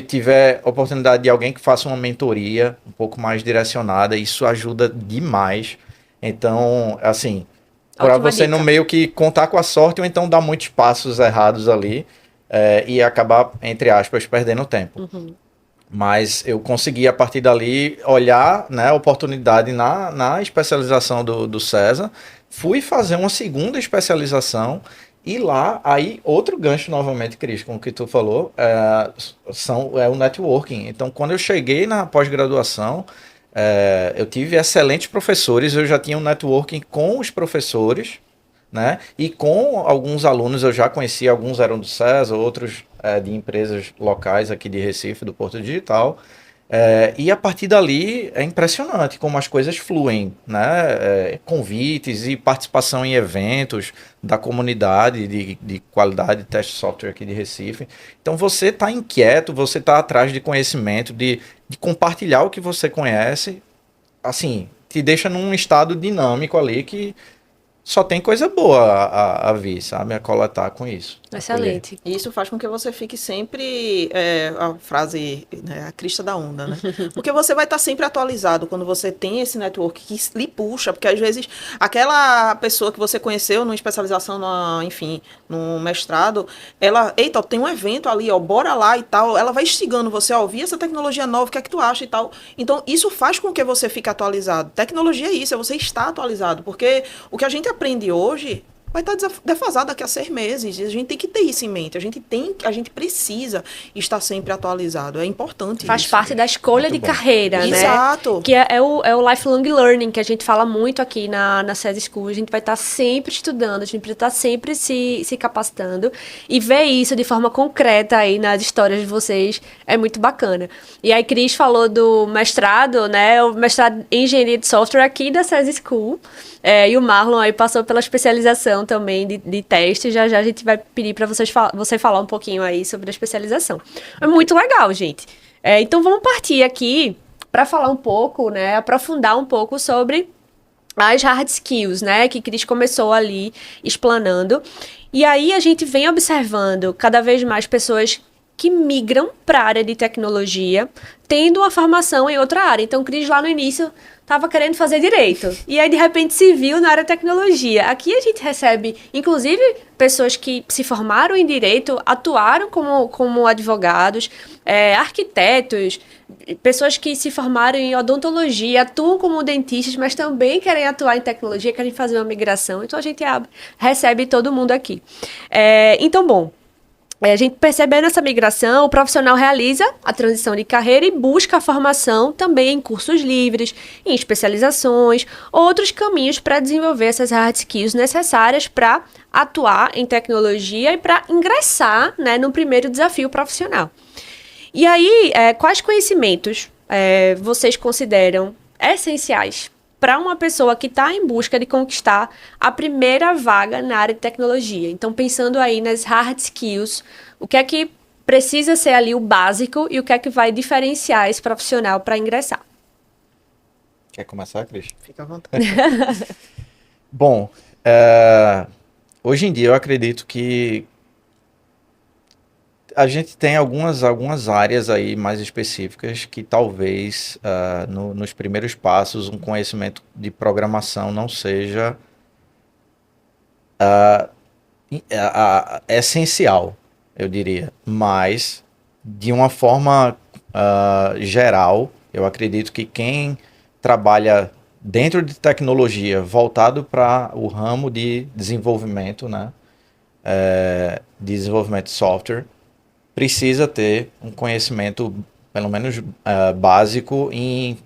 [SPEAKER 3] Tiver oportunidade de alguém que faça uma mentoria um pouco mais direcionada, isso ajuda demais. Então, assim, para você não meio que contar com a sorte ou então dar muitos passos errados ali e acabar, entre aspas, perdendo tempo. Mas eu consegui, a partir dali, olhar, né, a oportunidade na especialização do César. Fui fazer uma segunda especialização e lá, aí, outro gancho novamente, Cris, com o que tu falou, é o networking. Então, quando eu cheguei na pós-graduação, eu tive excelentes professores, eu já tinha um networking com os professores, né? E com alguns alunos eu já conhecia, alguns eram do César, outros de empresas locais aqui de Recife, do Porto Digital. E a partir dali é impressionante como as coisas fluem, né? Convites e participação em eventos da comunidade de qualidade de teste de software aqui de Recife. Então você está inquieto, você está atrás de conhecimento, de compartilhar o que você conhece, assim, te deixa num estado dinâmico ali que só tem coisa boa a vir, sabe? A coletar com isso.
[SPEAKER 1] Excelente.
[SPEAKER 2] E isso faz com que você fique sempre, a frase, né, a crista da onda, né? Porque você vai estar sempre atualizado quando você tem esse network que lhe puxa, porque às vezes aquela pessoa que você conheceu numa especialização, enfim, num mestrado, ela, eita, tem um evento ali, ó, bora lá e tal, ela vai instigando você a ouvir essa tecnologia nova, o que é que tu acha e tal. Então, isso faz com que você fique atualizado. Tecnologia é isso, é você estar atualizado, porque o que a gente aprende hoje vai estar defasado daqui a 6 meses. A gente tem que ter isso em mente. A gente precisa estar sempre atualizado. É importante.
[SPEAKER 1] Faz parte da escolha de carreira, né?
[SPEAKER 2] Exato.
[SPEAKER 1] Que é o lifelong learning, que a gente fala muito aqui na SES School. A gente vai estar sempre estudando, a gente precisa estar sempre se capacitando. E ver isso de forma concreta aí nas histórias de vocês é muito bacana. E aí, Cris falou do mestrado, né? O mestrado em engenharia de software aqui da SES School. E o Marlon aí passou pela especialização também de teste. Já a gente vai pedir para você falar um pouquinho aí sobre a especialização. É muito legal, gente. Então vamos partir aqui para falar um pouco, né? Aprofundar um pouco sobre as hard skills, né? Que Cris começou ali explanando. E aí a gente vem observando cada vez mais pessoas que migram para a área de tecnologia, tendo uma formação em outra área. Então, Cris, lá no início, estava querendo fazer direito. E aí, de repente, se viu na área de tecnologia. Aqui a gente recebe, inclusive, pessoas que se formaram em direito, atuaram como advogados, arquitetos, pessoas que se formaram em odontologia, atuam como dentistas, mas também querem atuar em tecnologia, querem fazer uma migração. Então, a gente recebe todo mundo aqui. Então, bom, a gente percebendo essa migração, o profissional realiza a transição de carreira e busca a formação também em cursos livres, em especializações, outros caminhos para desenvolver essas hard skills necessárias para atuar em tecnologia e para ingressar, né, no primeiro desafio profissional. E aí, quais conhecimentos vocês consideram essenciais para uma pessoa que está em busca de conquistar a primeira vaga na área de tecnologia? Então, pensando aí nas hard skills, o que é que precisa ser ali o básico e o que é que vai diferenciar esse profissional para ingressar?
[SPEAKER 3] Quer começar, Cris?
[SPEAKER 2] Fica à vontade.
[SPEAKER 3] Bom, hoje em dia eu acredito que a gente tem algumas áreas aí mais específicas que talvez nos primeiros passos um conhecimento de programação não seja essencial, eu diria. Mas, de uma forma geral, eu acredito que quem trabalha dentro de tecnologia voltado para o ramo de desenvolvimento, né, desenvolvimento de software, precisa ter um conhecimento, pelo menos básico, em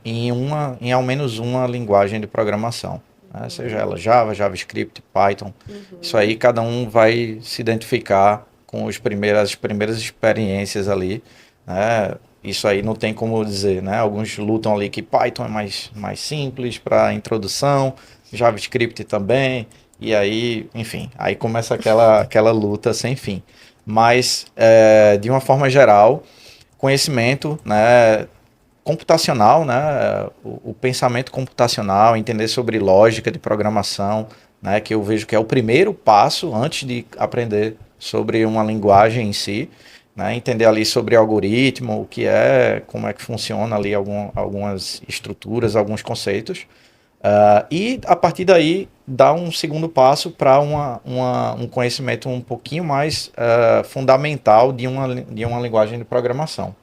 [SPEAKER 3] ao menos uma linguagem de programação. Né? Seja ela Java, JavaScript, Python. Isso aí cada um vai se identificar com as primeiras experiências ali. Né? Isso aí não tem como dizer, né? Alguns lutam ali que Python é mais simples para introdução, JavaScript também, e aí, enfim, aí começa aquela luta sem fim. Mas, de uma forma geral, conhecimento, né, computacional, né, o pensamento computacional, entender sobre lógica de programação, né, que eu vejo que é o primeiro passo antes de aprender sobre uma linguagem em si, né, entender ali sobre algoritmo, o que é, como é que funciona ali algumas estruturas, alguns conceitos, e a partir daí dar um segundo passo para um conhecimento um pouquinho mais fundamental de uma linguagem de programação.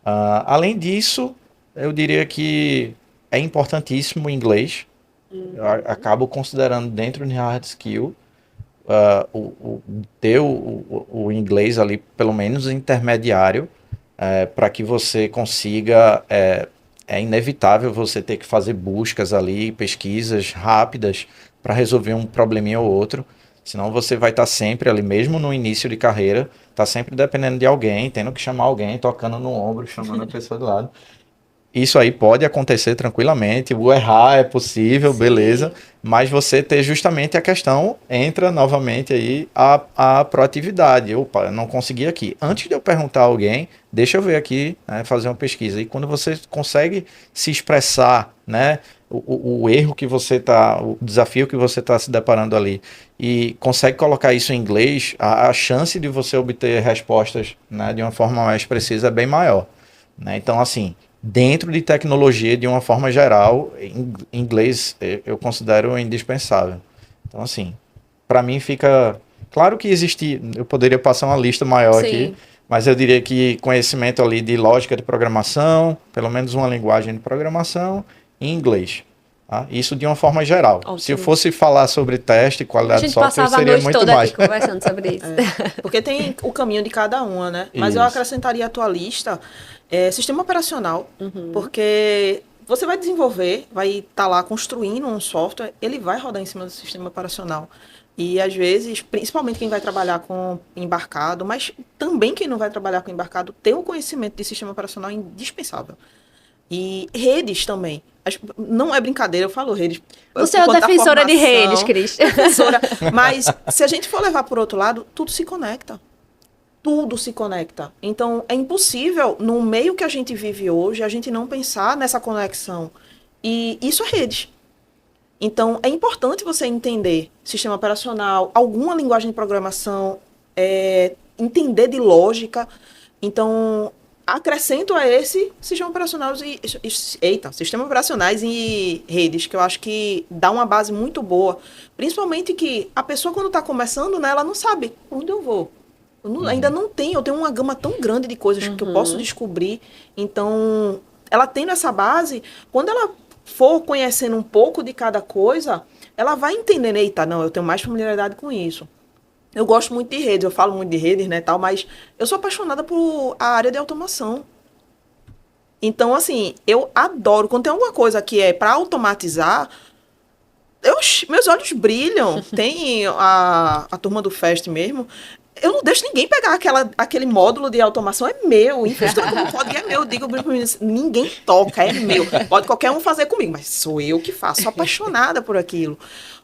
[SPEAKER 3] Além disso, eu diria que é importantíssimo o inglês. Eu acabo considerando dentro de hard skill ter o inglês ali, pelo menos intermediário, para que você consiga. É inevitável você ter que fazer buscas ali, pesquisas rápidas para resolver um probleminha ou outro. Senão você vai estar sempre ali, mesmo no início de carreira, está sempre dependendo de alguém, tendo que chamar alguém, tocando no ombro, chamando a pessoa do lado. Isso aí pode acontecer tranquilamente, o errar é possível, sim, beleza, mas você ter justamente a questão, entra novamente aí a proatividade. Opa, eu não consegui aqui. Antes de eu perguntar a alguém, deixa eu ver aqui, né, fazer uma pesquisa. E quando você consegue se expressar, né, o erro que você está, o desafio que você está se deparando ali, e consegue colocar isso em inglês, a chance de você obter respostas, né, de uma forma mais precisa é bem maior. Né? Então, assim, dentro de tecnologia, de uma forma geral, inglês eu considero indispensável. Então, assim, para mim fica... Claro que existe... Eu poderia passar uma lista maior, sim, aqui, mas eu diria que conhecimento ali de lógica de programação, pelo menos uma linguagem de programação, em inglês. Tá? Isso de uma forma geral. Ótimo. Se eu fosse falar sobre teste, qualidade de software, seria muito mais. A gente passava a noite toda
[SPEAKER 1] aqui conversando sobre isso.
[SPEAKER 2] Porque tem o caminho de cada uma, né? Mas isso. Eu acrescentaria a tua lista... sistema operacional, porque você vai desenvolver, vai estar lá construindo um software, ele vai rodar em cima do sistema operacional. E às vezes, principalmente quem vai trabalhar com embarcado, mas também quem não vai trabalhar com embarcado, ter um conhecimento de sistema operacional é indispensável. E redes também. Não é brincadeira, eu falo redes.
[SPEAKER 1] Você é defensora de redes, Cris.
[SPEAKER 2] Defensora, mas se a gente for levar por outro lado, tudo se conecta. Tudo se conecta. Então, é impossível, no meio que a gente vive hoje, a gente não pensar nessa conexão. E isso é redes. Então, é importante você entender sistema operacional, alguma linguagem de programação, entender de lógica. Então, acrescento a esse sistema operacional sistemas operacionais e redes, que eu acho que dá uma base muito boa. Principalmente que a pessoa, quando está começando, né, ela não sabe onde eu vou. Ainda não tenho, eu tenho uma gama tão grande de coisas que eu posso descobrir. Então, ela tendo essa base, quando ela for conhecendo um pouco de cada coisa, ela vai entendendo, eita, não, eu tenho mais familiaridade com isso. Eu gosto muito de redes, eu falo muito de redes, né, tal, mas eu sou apaixonada por a área de automação. Então, assim, eu adoro, quando tem alguma coisa que é para automatizar, meus olhos brilham. Tem a turma do FEST mesmo. Eu não deixo ninguém pegar aquele módulo de automação, é meu. Infraestrutura como código é meu. Eu digo, ninguém toca, é meu. Pode qualquer um fazer comigo, mas sou eu que faço. Sou apaixonada por aquilo.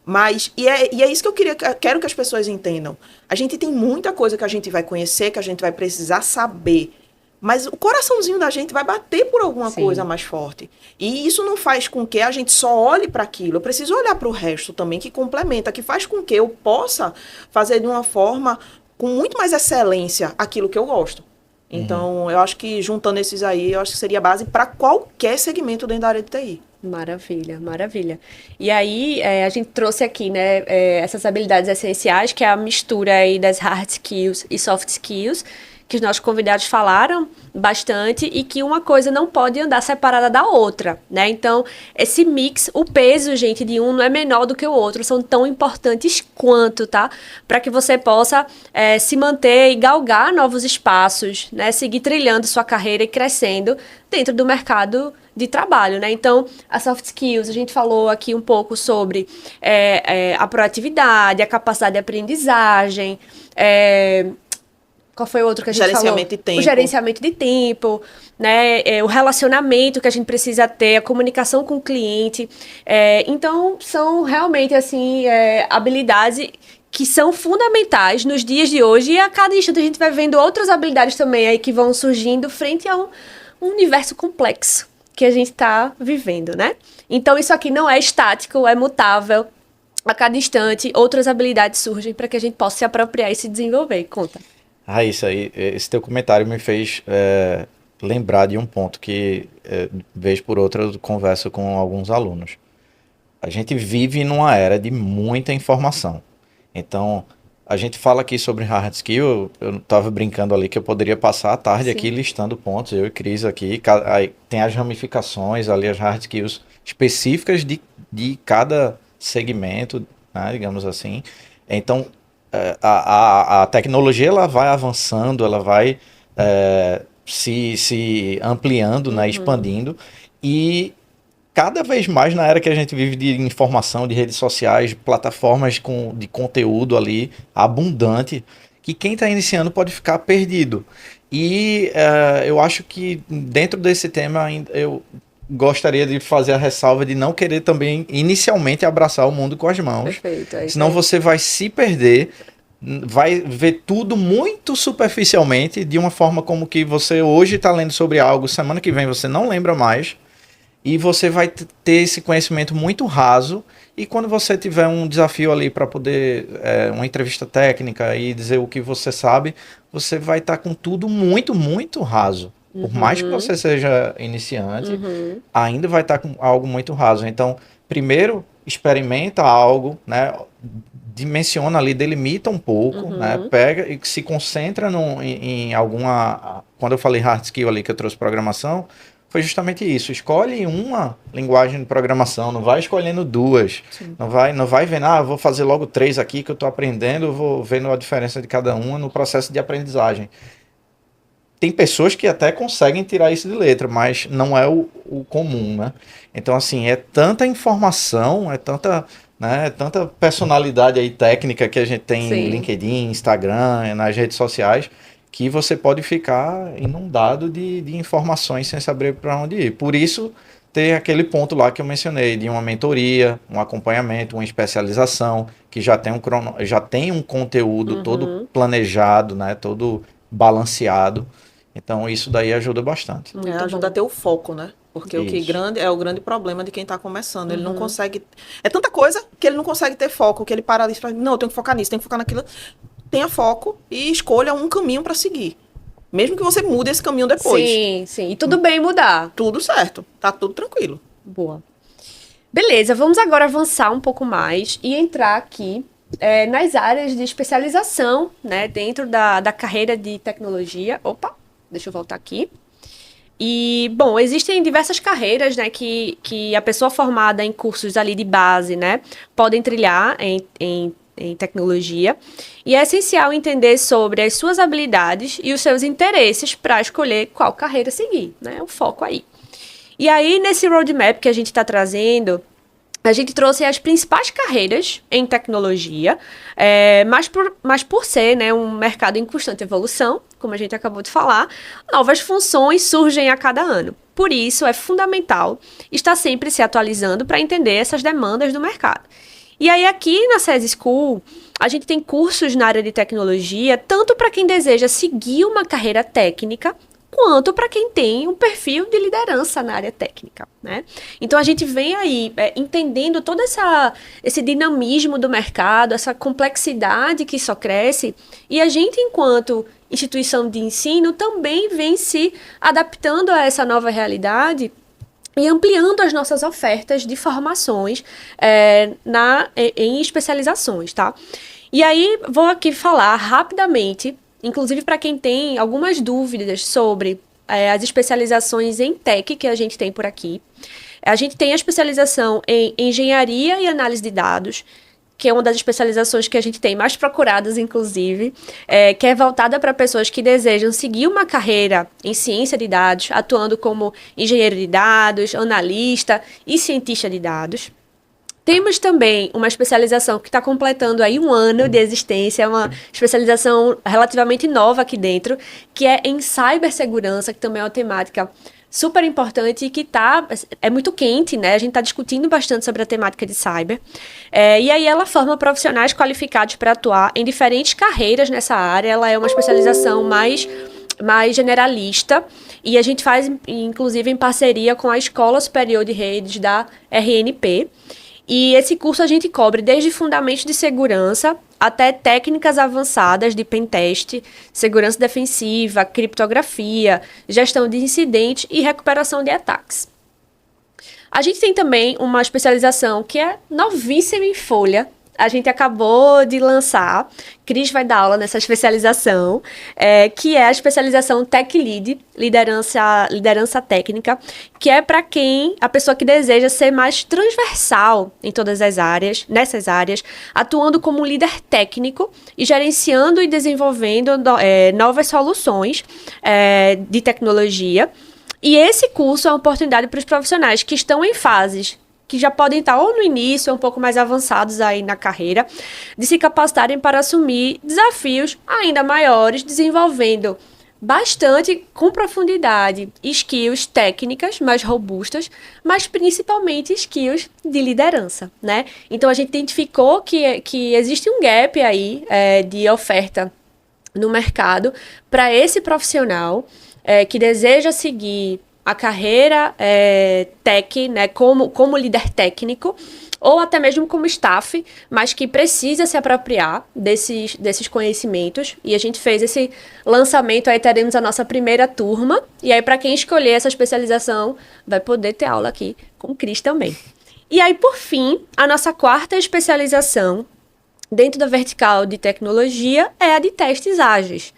[SPEAKER 2] Mas, e é isso que eu quero que as pessoas entendam. A gente tem muita coisa que a gente vai conhecer, que a gente vai precisar saber. Mas o coraçãozinho da gente vai bater por alguma coisa mais forte. E isso não faz com que a gente só olhe para aquilo. Eu preciso olhar para o resto também, que complementa, que faz com que eu possa fazer de uma forma com muito mais excelência aquilo que eu gosto. Então, eu acho que juntando esses aí, eu acho que seria a base para qualquer segmento dentro da área de TI.
[SPEAKER 1] Maravilha, maravilha. E aí, a gente trouxe aqui, né, essas habilidades essenciais, que é a mistura aí das hard skills e soft skills, que os nossos convidados falaram bastante e que uma coisa não pode andar separada da outra, né? Então, esse mix, o peso, gente, de um não é menor do que o outro, são tão importantes quanto, tá? Para que você possa se manter e galgar novos espaços, né? Seguir trilhando sua carreira e crescendo dentro do mercado de trabalho, né? Então, a soft skills, a gente falou aqui um pouco sobre a proatividade, a capacidade de aprendizagem, qual foi o outro que a gente falou?
[SPEAKER 2] Gerenciamento de tempo.
[SPEAKER 1] O gerenciamento de tempo, né? O relacionamento que a gente precisa ter, a comunicação com o cliente. Então, são realmente, assim, habilidades que são fundamentais nos dias de hoje. E a cada instante a gente vai vendo outras habilidades também aí que vão surgindo frente a um universo complexo que a gente está vivendo, né? Então, isso aqui não é estático, é mutável. A cada instante, outras habilidades surgem para que a gente possa se apropriar e se desenvolver. Conta.
[SPEAKER 3] Isso aí, esse teu comentário me fez lembrar de um ponto que, vez por outra, eu converso com alguns alunos. A gente vive numa era de muita informação. Então, a gente fala aqui sobre hard skill, eu estava brincando ali que eu poderia passar a tarde
[SPEAKER 1] Sim.
[SPEAKER 3] aqui listando pontos, eu e Cris aqui, aí tem as ramificações ali, as hard skills específicas de cada segmento, né, digamos assim. Então, a tecnologia ela vai avançando, ela vai se ampliando, né, expandindo, e cada vez mais na era que a gente vive de informação, de redes sociais, de plataformas de conteúdo ali abundante, que quem está iniciando pode ficar perdido. E eu acho que dentro desse tema eu gostaria de fazer a ressalva de não querer também inicialmente abraçar o mundo com as mãos.
[SPEAKER 1] Perfeito.
[SPEAKER 3] Senão você vai se perder, vai ver tudo muito superficialmente, de uma forma como que você hoje está lendo sobre algo, semana que vem você não lembra mais, e você vai ter esse conhecimento muito raso, e quando você tiver um desafio ali para poder, uma entrevista técnica e dizer o que você sabe, você vai estar com tudo muito, muito raso. Por mais que você seja iniciante, ainda vai estar com algo muito raso. Então, primeiro, experimenta algo, né? Dimensiona ali, delimita um pouco, né? Pega e se concentra em alguma... Quando eu falei hard skill ali, que eu trouxe programação, foi justamente isso. Escolhe uma linguagem de programação, não vai escolhendo duas. Não vai vendo, vou fazer logo 3 aqui que eu estou aprendendo, vou vendo a diferença de cada uma no processo de aprendizagem. Tem pessoas que até conseguem tirar isso de letra, mas não é o comum, né? Então, assim, é tanta informação, tanta personalidade aí técnica que a gente tem em LinkedIn, Instagram, nas redes sociais, que você pode ficar inundado de informações sem saber para onde ir. Por isso, ter aquele ponto lá que eu mencionei, de uma mentoria, um acompanhamento, uma especialização, que já tem um conteúdo todo planejado, né? Todo balanceado. Então, isso daí ajuda bastante.
[SPEAKER 2] Ajuda a ter o foco, né? Porque o grande problema de quem está começando. Ele não consegue... É tanta coisa que ele não consegue ter foco, que ele para ali e fala, não, eu tenho que focar nisso, tenho que focar naquilo. Tenha foco e escolha um caminho para seguir. Mesmo que você mude esse caminho depois.
[SPEAKER 1] Sim. E tudo bem mudar.
[SPEAKER 2] Tudo certo. Tá tudo tranquilo.
[SPEAKER 1] Boa. Beleza, vamos agora avançar um pouco mais e entrar aqui nas áreas de especialização, né? Dentro da carreira de tecnologia. Opa, deixa eu voltar aqui. E, bom, existem diversas carreiras, né, que a pessoa formada em cursos ali de base, né, podem trilhar em tecnologia. E é essencial entender sobre as suas habilidades e os seus interesses para escolher qual carreira seguir, né, o foco aí. E aí, nesse roadmap que a gente está trazendo, a gente trouxe as principais carreiras em tecnologia, mas por ser, né, um mercado em constante evolução, como a gente acabou de falar, novas funções surgem a cada ano. Por isso, é fundamental estar sempre se atualizando para entender essas demandas do mercado. E aí, aqui na SES School, a gente tem cursos na área de tecnologia, tanto para quem deseja seguir uma carreira técnica, quanto para quem tem um perfil de liderança na área técnica, né? Então a gente vem aí entendendo todo esse dinamismo do mercado, essa complexidade que só cresce, e a gente, enquanto instituição de ensino, também vem se adaptando a essa nova realidade e ampliando as nossas ofertas de formações em especializações, tá? E aí, vou aqui falar rapidamente, inclusive para quem tem algumas dúvidas sobre as especializações em tech que a gente tem por aqui. A gente tem a especialização em engenharia e análise de dados, que é uma das especializações que a gente tem mais procuradas, inclusive, que é voltada para pessoas que desejam seguir uma carreira em ciência de dados, atuando como engenheiro de dados, analista e cientista de dados. Temos também uma especialização que está completando aí 1 ano de existência, uma especialização relativamente nova aqui dentro, que é em cibersegurança, que também é uma temática super importante e que é muito quente, né? A gente está discutindo bastante sobre a temática de cyber. E aí ela forma profissionais qualificados para atuar em diferentes carreiras nessa área. Ela é uma especialização mais generalista, e a gente faz, inclusive, em parceria com a Escola Superior de Redes da RNP. E esse curso a gente cobre desde fundamentos de segurança até técnicas avançadas de pentest, segurança defensiva, criptografia, gestão de incidentes e recuperação de ataques. A gente tem também uma especialização que é novíssima em folha. A gente acabou de lançar, Cris vai dar aula nessa especialização, que é a especialização Tech Lead, liderança técnica, que é para a pessoa que deseja ser mais transversal em todas as áreas, nessas áreas, atuando como líder técnico e gerenciando e desenvolvendo novas soluções de tecnologia. E esse curso é uma oportunidade para os profissionais que estão em fases que já podem estar ou no início ou um pouco mais avançados aí na carreira, de se capacitarem para assumir desafios ainda maiores, desenvolvendo bastante, com profundidade, skills técnicas mais robustas, mas principalmente skills de liderança, né? Então, a gente identificou que existe um gap aí de oferta no mercado para esse profissional que deseja seguir a carreira tech, né, como líder técnico, ou até mesmo como staff, mas que precisa se apropriar desses conhecimentos. E a gente fez esse lançamento, aí teremos a nossa primeira turma, e aí para quem escolher essa especialização, vai poder ter aula aqui com o Cris também. E aí, por fim, a nossa 4ª especialização, dentro da vertical de tecnologia, é a de testes ágeis,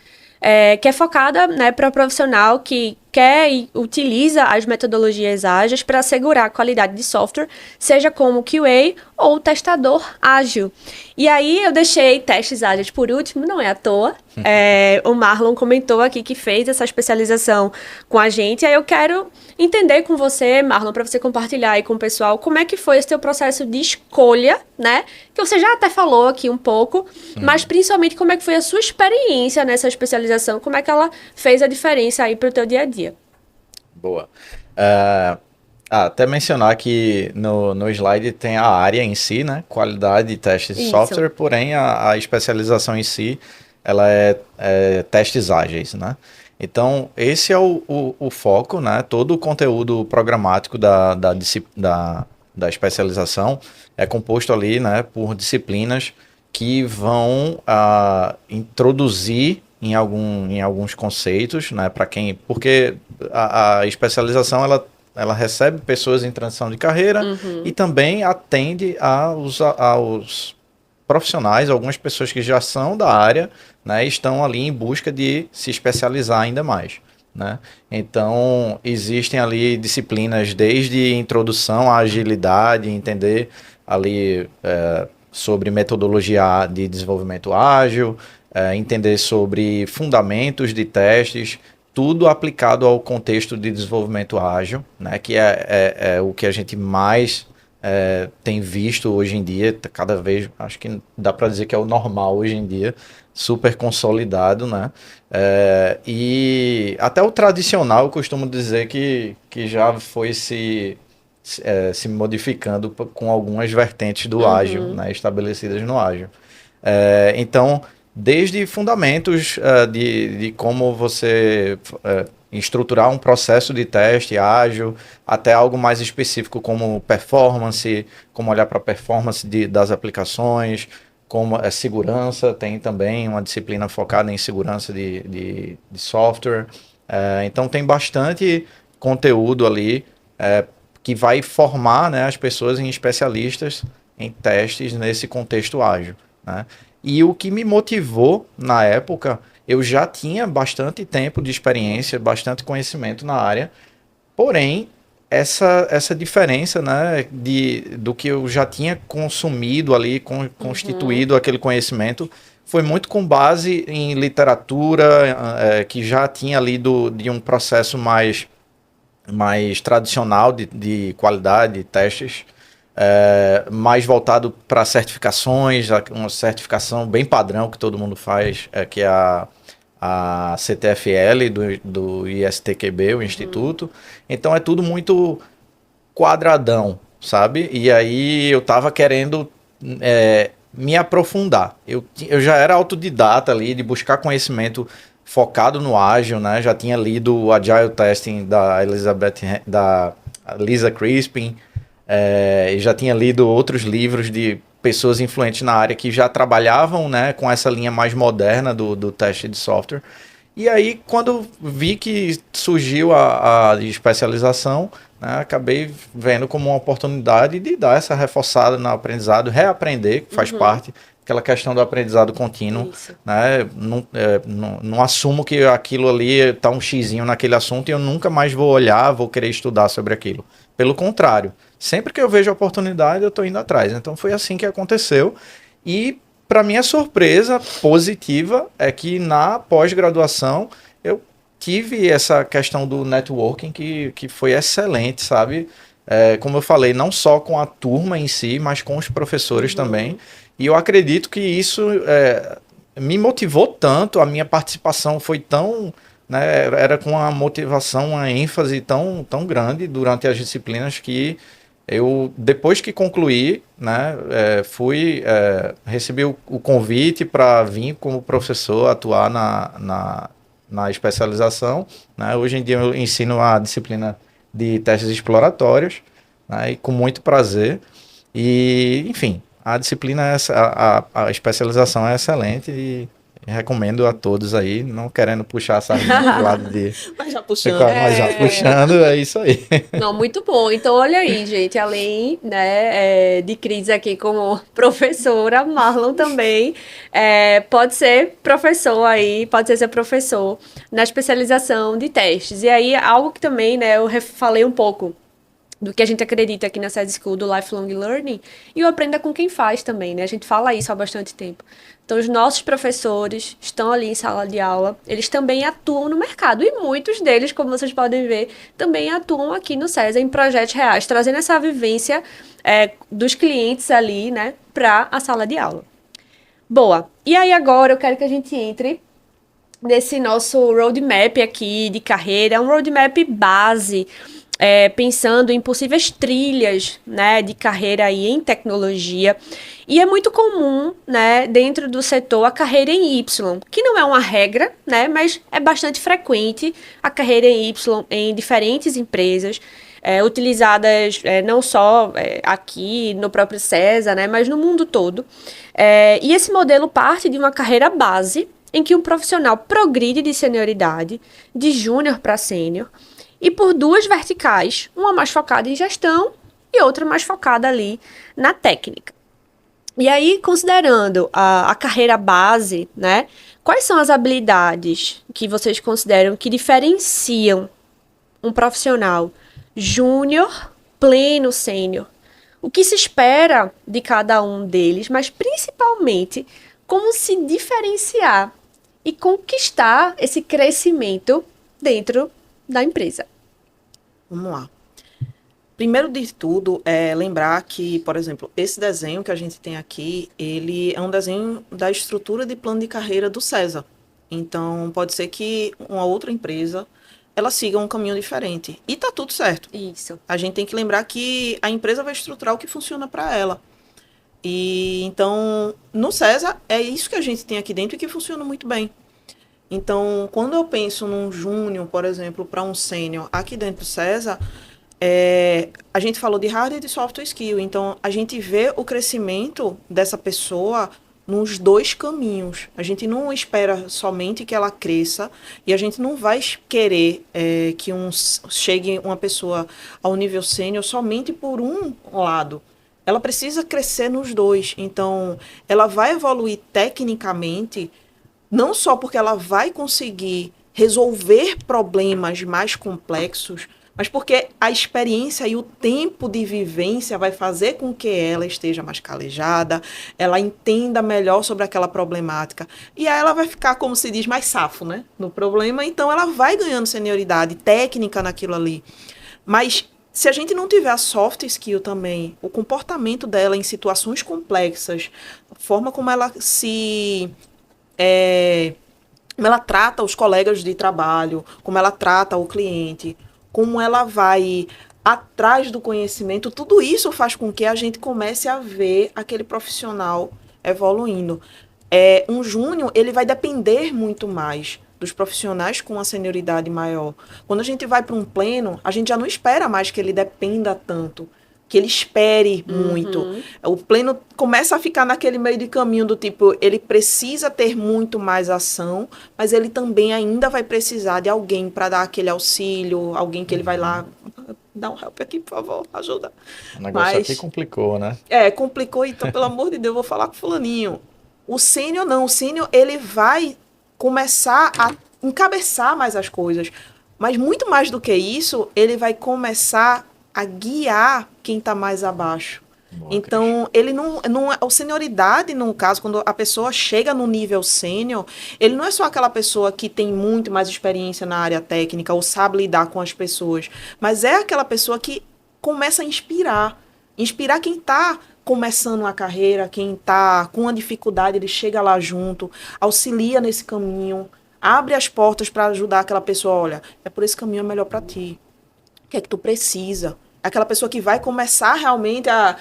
[SPEAKER 1] que é focada, né, para o profissional que quer e utiliza as metodologias ágeis para assegurar a qualidade de software, seja como QA ou testador ágil. E aí eu deixei testes ágeis por último, não é à toa. O Marlon comentou aqui que fez essa especialização com a gente, e aí eu quero entender com você, Marlon, para você compartilhar aí com o pessoal, como é que foi esse teu processo de escolha, né? Que você já até falou aqui um pouco, mas principalmente como é que foi a sua experiência nessa especialização, como é que ela fez a diferença aí para o teu dia a dia.
[SPEAKER 3] Boa. Até mencionar que no slide tem a área em si, né? Qualidade de testes de software, porém a especialização em si, ela é testes ágeis, né? Então, esse é o foco, né? Todo o conteúdo programático da especialização é composto ali, né, por disciplinas que vão introduzir em alguns conceitos, né, porque a especialização ela recebe pessoas em transição de carreira e também atende aos profissionais, algumas pessoas que já são da área, né, estão ali em busca de se especializar ainda mais, né? Então, existem ali disciplinas desde introdução à agilidade, entender ali sobre metodologia de desenvolvimento ágil, entender sobre fundamentos de testes, tudo aplicado ao contexto de desenvolvimento ágil, né, que é o que a gente mais tem visto hoje em dia, cada vez, acho que dá para dizer que é o normal hoje em dia, super consolidado, né? E até o tradicional, eu costumo dizer que já foi se modificando com algumas vertentes do ágil, né, estabelecidas no ágil. Então, desde fundamentos de como você em estruturar um processo de teste ágil, até algo mais específico como performance, como olhar para a performance das aplicações, como segurança, tem também uma disciplina focada em segurança de software. Então tem bastante conteúdo ali que vai formar, né, as pessoas em especialistas em testes nesse contexto ágil, né? E o que me motivou na época, eu já tinha bastante tempo de experiência, bastante conhecimento na área, porém, essa diferença, né, do que eu já tinha consumido ali, constituído aquele conhecimento, foi muito com base em literatura, que já tinha lido de um processo mais tradicional de qualidade, de testes, mais voltado para certificações, uma certificação bem padrão que todo mundo faz, que é a CTFL do ISTQB, o Instituto. Então é tudo muito quadradão, sabe? E aí eu tava querendo me aprofundar. Eu já era autodidata ali, de buscar conhecimento focado no ágil, né? Já tinha lido o Agile Testing da Lisa Crispin, e já tinha lido outros livros de pessoas influentes na área que já trabalhavam, né, com essa linha mais moderna do teste de software. E aí, quando vi que surgiu a especialização, né, acabei vendo como uma oportunidade de dar essa reforçada no aprendizado, reaprender, que faz parte, aquela questão do aprendizado contínuo. Né, não assumo que aquilo ali está um xizinho naquele assunto e eu nunca mais vou olhar, vou querer estudar sobre aquilo. Pelo contrário, sempre que eu vejo a oportunidade, eu estou indo atrás. Então foi assim que aconteceu. E, para minha surpresa positiva, é que na pós-graduação eu tive essa questão do networking que foi excelente, sabe? Como eu falei, não só com a turma em si, mas com os professores também. E eu acredito que isso me motivou tanto, a minha participação foi tão... Né, era com uma motivação, uma ênfase tão grande durante as disciplinas que eu, depois que concluí, né, recebi o convite para vir como professor atuar na especialização. Né? Hoje em dia eu ensino a disciplina de testes exploratórios, né, e com muito prazer. E, enfim, a disciplina, a especialização é excelente e recomendo a todos aí, não querendo puxar a sardinha do lado de...
[SPEAKER 2] Mas já puxando.
[SPEAKER 3] Mas já puxando, é isso aí.
[SPEAKER 1] Não, muito bom. Então, olha aí, gente, além, né, de Cris aqui como professora, Marlon também pode ser professor aí, pode ser seu professor na especialização de testes. E aí, algo que também, né, eu falei um pouco do que a gente acredita aqui na SED School do Lifelong Learning, e o Aprenda com Quem Faz também, né? A gente fala isso há bastante tempo. Então, os nossos professores estão ali em sala de aula, eles também atuam no mercado, e muitos deles, como vocês podem ver, também atuam aqui no SESA em projetos reais, trazendo essa vivência dos clientes ali, né, para a sala de aula. Boa. E aí, agora, eu quero que a gente entre nesse nosso roadmap aqui de carreira, um roadmap base, pensando em possíveis trilhas, né, de carreira aí em tecnologia. E é muito comum, né, dentro do setor, a carreira em Y, que não é uma regra, né, mas é bastante frequente a carreira em Y em diferentes empresas, utilizadas não só aqui no próprio SESA, né, mas no mundo todo. E esse modelo parte de uma carreira base, em que um profissional progride de senioridade, de júnior para sênior, e por duas verticais, uma mais focada em gestão e outra mais focada ali na técnica. E aí, considerando a carreira base, né, quais são as habilidades que vocês consideram que diferenciam um profissional júnior, pleno, sênior? O que se espera de cada um deles, mas principalmente como se diferenciar e conquistar esse crescimento dentro da empresa?
[SPEAKER 2] Vamos lá. Primeiro de tudo, lembrar que, por exemplo, esse desenho que a gente tem aqui, ele é um desenho da estrutura de plano de carreira do SESA. Então, pode ser que uma outra empresa, ela siga um caminho diferente. E tá tudo certo.
[SPEAKER 1] Isso.
[SPEAKER 2] A gente tem que lembrar que a empresa vai estruturar o que funciona para ela. E, então, no SESA, é isso que a gente tem aqui dentro e que funciona muito bem. Então, quando eu penso num júnior, por exemplo, para um sênior aqui dentro do César, a gente falou de hard e de soft skill. Então, a gente vê o crescimento dessa pessoa nos dois caminhos. A gente não espera somente que ela cresça e a gente não vai querer que chegue uma pessoa ao nível sênior somente por um lado. Ela precisa crescer nos dois. Então, ela vai evoluir tecnicamente, não só porque ela vai conseguir resolver problemas mais complexos, mas porque a experiência e o tempo de vivência vai fazer com que ela esteja mais calejada, ela entenda melhor sobre aquela problemática. E aí ela vai ficar, como se diz, mais safo, né, no problema. Então ela vai ganhando senioridade técnica naquilo ali. Mas se a gente não tiver a soft skill também, o comportamento dela em situações complexas, a forma como ela como ela trata os colegas de trabalho, como ela trata o cliente, como ela vai atrás do conhecimento, tudo isso faz com que a gente comece a ver aquele profissional evoluindo. Um júnior, ele vai depender muito mais dos profissionais com uma senioridade maior. Quando a gente vai para um pleno, a gente já não espera mais que ele dependa tanto, que ele espere muito. O pleno começa a ficar naquele meio de caminho do tipo, ele precisa ter muito mais ação, mas ele também ainda vai precisar de alguém para dar aquele auxílio, alguém que ele vai lá, dá um help aqui, por favor, ajuda.
[SPEAKER 3] O negócio aqui complicou, né?
[SPEAKER 2] Complicou, então, pelo amor de Deus, eu vou falar com fulaninho. O sênior não, o sênior, ele vai começar a encabeçar mais as coisas, mas muito mais do que isso, ele vai começar a guiar quem está mais abaixo. Boa, então, ele não a senioridade, no caso, quando a pessoa chega no nível sênior, ele não é só aquela pessoa que tem muito mais experiência na área técnica ou sabe lidar com as pessoas, mas é aquela pessoa que começa a inspirar quem está começando a carreira, quem está com uma dificuldade, ele chega lá junto, auxilia nesse caminho, abre as portas para ajudar aquela pessoa, olha, é por esse caminho é melhor para ti. O que é que tu precisa? Aquela pessoa que vai começar realmente a...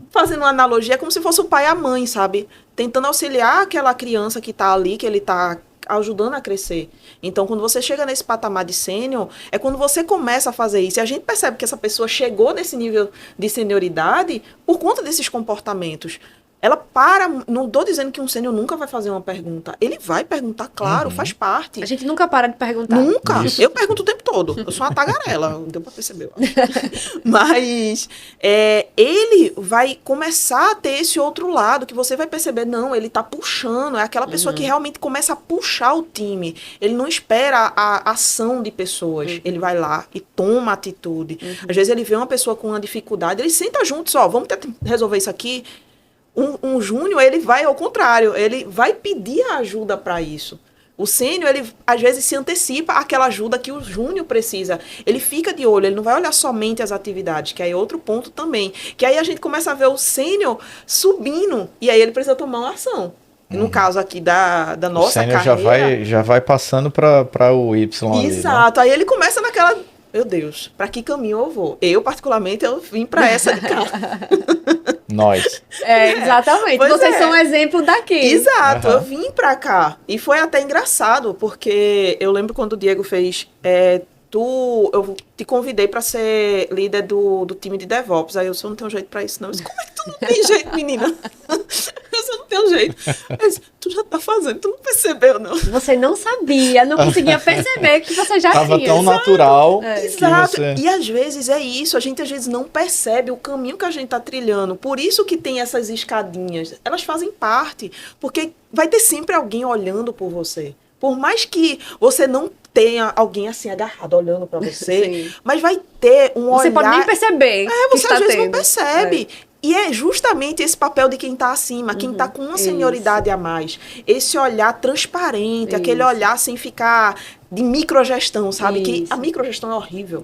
[SPEAKER 2] Fazendo uma analogia, é como se fosse o pai e a mãe, sabe? Tentando auxiliar aquela criança que está ali, que ele está ajudando a crescer. Então, quando você chega nesse patamar de sênior, é quando você começa a fazer isso. E a gente percebe que essa pessoa chegou nesse nível de senioridade por conta desses comportamentos. Ela para, não estou dizendo que um sênior nunca vai fazer uma pergunta. Ele vai perguntar, claro, faz parte.
[SPEAKER 1] A gente nunca para de perguntar.
[SPEAKER 2] Nunca. Isso. Eu pergunto o tempo todo. Eu sou uma tagarela, deu para perceber. Mas ele vai começar a ter esse outro lado, que você vai perceber, não, ele está puxando. É aquela pessoa que realmente começa a puxar o time. Ele não espera a ação de pessoas. Ele vai lá e toma atitude. Às vezes ele vê uma pessoa com uma dificuldade, ele senta junto, só, vamos resolver isso aqui. Um júnior, ele vai ao contrário, ele vai pedir a ajuda para isso. O sênior, ele às vezes se antecipa àquela ajuda que o júnior precisa. Ele fica de olho, ele não vai olhar somente as atividades, que aí é outro ponto também. Que aí a gente começa a ver o sênior subindo, e aí ele precisa tomar uma ação. No caso aqui da nossa
[SPEAKER 3] carreira... já vai passando para o Y.
[SPEAKER 2] Exato,
[SPEAKER 3] ali,
[SPEAKER 2] né? Aí ele começa naquela... Meu Deus, para que caminho eu vou? Eu, particularmente, eu vim para essa de cá.
[SPEAKER 3] Nós.
[SPEAKER 1] Exatamente. Vocês são um exemplo daqui.
[SPEAKER 2] Exato, eu vim para cá. E foi até engraçado, porque eu lembro quando o Diego fez... eu te convidei para ser líder do time de DevOps. Aí eu só não tenho jeito para isso, não. Mas como é que tu não tem jeito, menina? Eu só não tenho jeito. Mas, tu já tá fazendo, tu não percebeu, não.
[SPEAKER 1] Você não sabia, não conseguia perceber que você já
[SPEAKER 3] Tava
[SPEAKER 1] tinha.
[SPEAKER 3] Tão natural.
[SPEAKER 2] Exato. E às vezes é isso, a gente às vezes não percebe o caminho que a gente tá trilhando. Por isso que tem essas escadinhas. Elas fazem parte, porque vai ter sempre alguém olhando por você. Por mais que você não tenha alguém assim agarrado olhando para você, mas vai ter um olhar...
[SPEAKER 1] Você pode nem perceber.
[SPEAKER 2] Você às vezes não percebe. E é justamente esse papel de quem está acima, quem está com uma senioridade a mais. Esse olhar transparente, aquele olhar sem ficar de microgestão, sabe? Que a microgestão é horrível.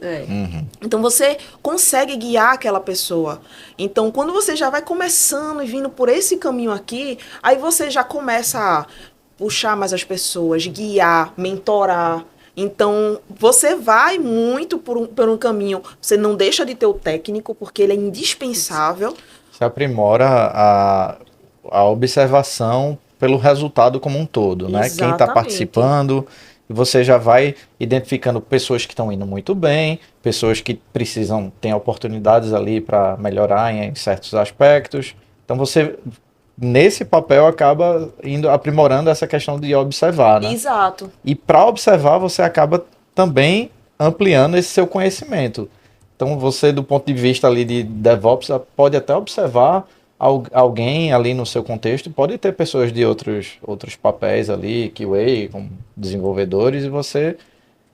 [SPEAKER 2] Então você consegue guiar aquela pessoa. Então quando você já vai começando e vindo por esse caminho aqui, aí você já começa a puxar mais as pessoas, guiar, mentorar. Então, você vai muito por um caminho, você não deixa de ter o técnico, porque ele é indispensável.
[SPEAKER 3] Você aprimora a observação pelo resultado como um todo, né? Quem está
[SPEAKER 2] Exatamente.
[SPEAKER 3] participando, e você já vai identificando pessoas que estão indo muito bem, pessoas que precisam, têm oportunidades ali para melhorar em certos aspectos. Então você, nesse papel, acaba indo aprimorando essa questão de observar, né?
[SPEAKER 2] Exato.
[SPEAKER 3] E para observar, você acaba também ampliando esse seu conhecimento. Então, você, do ponto de vista ali de DevOps, pode até observar alguém ali no seu contexto, pode ter pessoas de outros papéis ali, QA, como desenvolvedores, e você,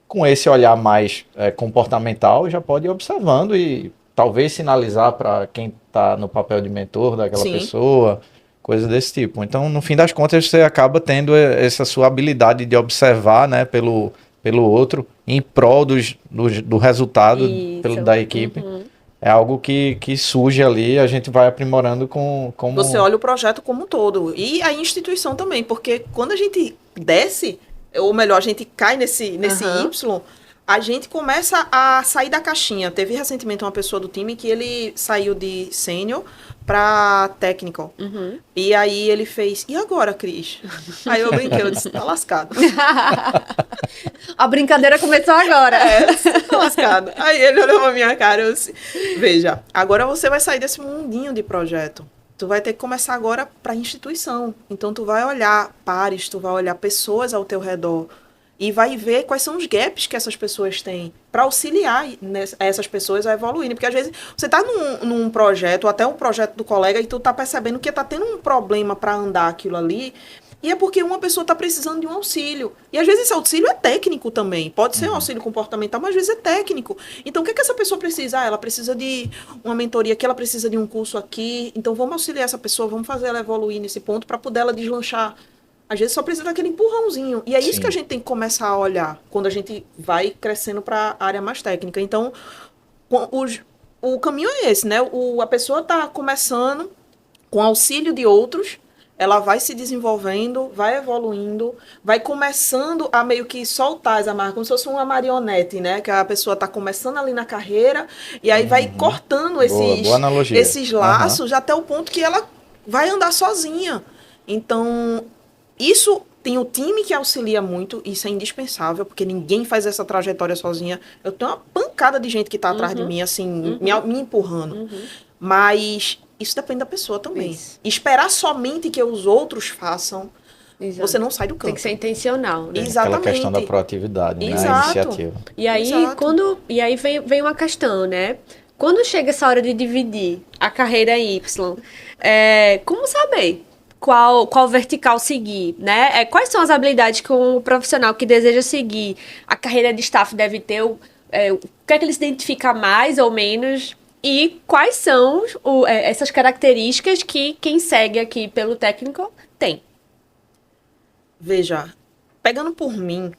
[SPEAKER 3] com esse olhar mais comportamental, já pode ir observando e talvez sinalizar para quem está no papel de mentor daquela
[SPEAKER 2] Sim.
[SPEAKER 3] pessoa, coisas desse tipo. Então, no fim das contas, você acaba tendo essa sua habilidade de observar, né, pelo outro, em prol do resultado da equipe.
[SPEAKER 1] Uhum.
[SPEAKER 3] É algo que surge ali, a gente vai aprimorando como...
[SPEAKER 2] Você olha o projeto como um todo. E a instituição também, porque quando a gente desce, ou melhor, a gente cai nesse Y, a gente começa a sair da caixinha. Teve recentemente uma pessoa do time que ele saiu de sênior para técnico.
[SPEAKER 1] Uhum.
[SPEAKER 2] E aí ele fez, e agora, Cris? Aí eu brinquei, eu disse, tá lascado.
[SPEAKER 1] A brincadeira começou agora.
[SPEAKER 2] Tá lascado. Aí ele olhou pra minha cara e eu disse, veja, agora você vai sair desse mundinho de projeto. Tu vai ter que começar agora pra instituição. Então tu vai olhar pares, tu vai olhar pessoas ao teu redor e vai ver quais são os gaps que essas pessoas têm para auxiliar essas pessoas a evoluírem. Porque às vezes você tá num projeto, ou até um projeto do colega, e tu tá percebendo que tá tendo um problema para andar aquilo ali, e é porque uma pessoa tá precisando de um auxílio. E às vezes esse auxílio é técnico também. Pode ser um auxílio comportamental, mas às vezes é técnico. Então o que é que essa pessoa precisa? Ah, ela precisa de uma mentoria aqui, ela precisa de um curso aqui. Então vamos auxiliar essa pessoa, vamos fazer ela evoluir nesse ponto para poder ela deslanchar. Às vezes só precisa daquele empurrãozinho. E é isso
[SPEAKER 3] Sim.
[SPEAKER 2] que a gente tem que começar a olhar quando a gente vai crescendo para a área mais técnica. Então, o caminho é esse, né? A pessoa está começando com auxílio de outros, ela vai se desenvolvendo, vai evoluindo, vai começando a meio que soltar as amarras, como se fosse uma marionete, né? Que a pessoa está começando ali na carreira e aí vai cortando
[SPEAKER 3] boa analogia.
[SPEAKER 2] esses laços até o ponto que ela vai andar sozinha. Então, isso tem o time que auxilia muito, isso é indispensável, porque ninguém faz essa trajetória sozinha. Eu tenho uma pancada de gente que está atrás de mim, assim, me empurrando. Mas isso depende da pessoa também.
[SPEAKER 1] Isso.
[SPEAKER 2] Esperar somente que os outros façam,
[SPEAKER 1] Exato.
[SPEAKER 2] você não sai do campo.
[SPEAKER 1] Tem que ser intencional, né?
[SPEAKER 2] Exatamente.
[SPEAKER 3] Aquela questão da proatividade, né? A
[SPEAKER 2] Exato.
[SPEAKER 3] iniciativa.
[SPEAKER 1] E aí,
[SPEAKER 2] Exato.
[SPEAKER 1] vem uma questão, né? Quando chega essa hora de dividir a carreira em Y, como saber qual vertical seguir, né? Quais são as habilidades que um profissional que deseja seguir a carreira de staff deve ter? O que é que ele se identifica mais ou menos? E quais são essas características que quem segue aqui pelo técnico tem?
[SPEAKER 2] Veja, pegando por mim,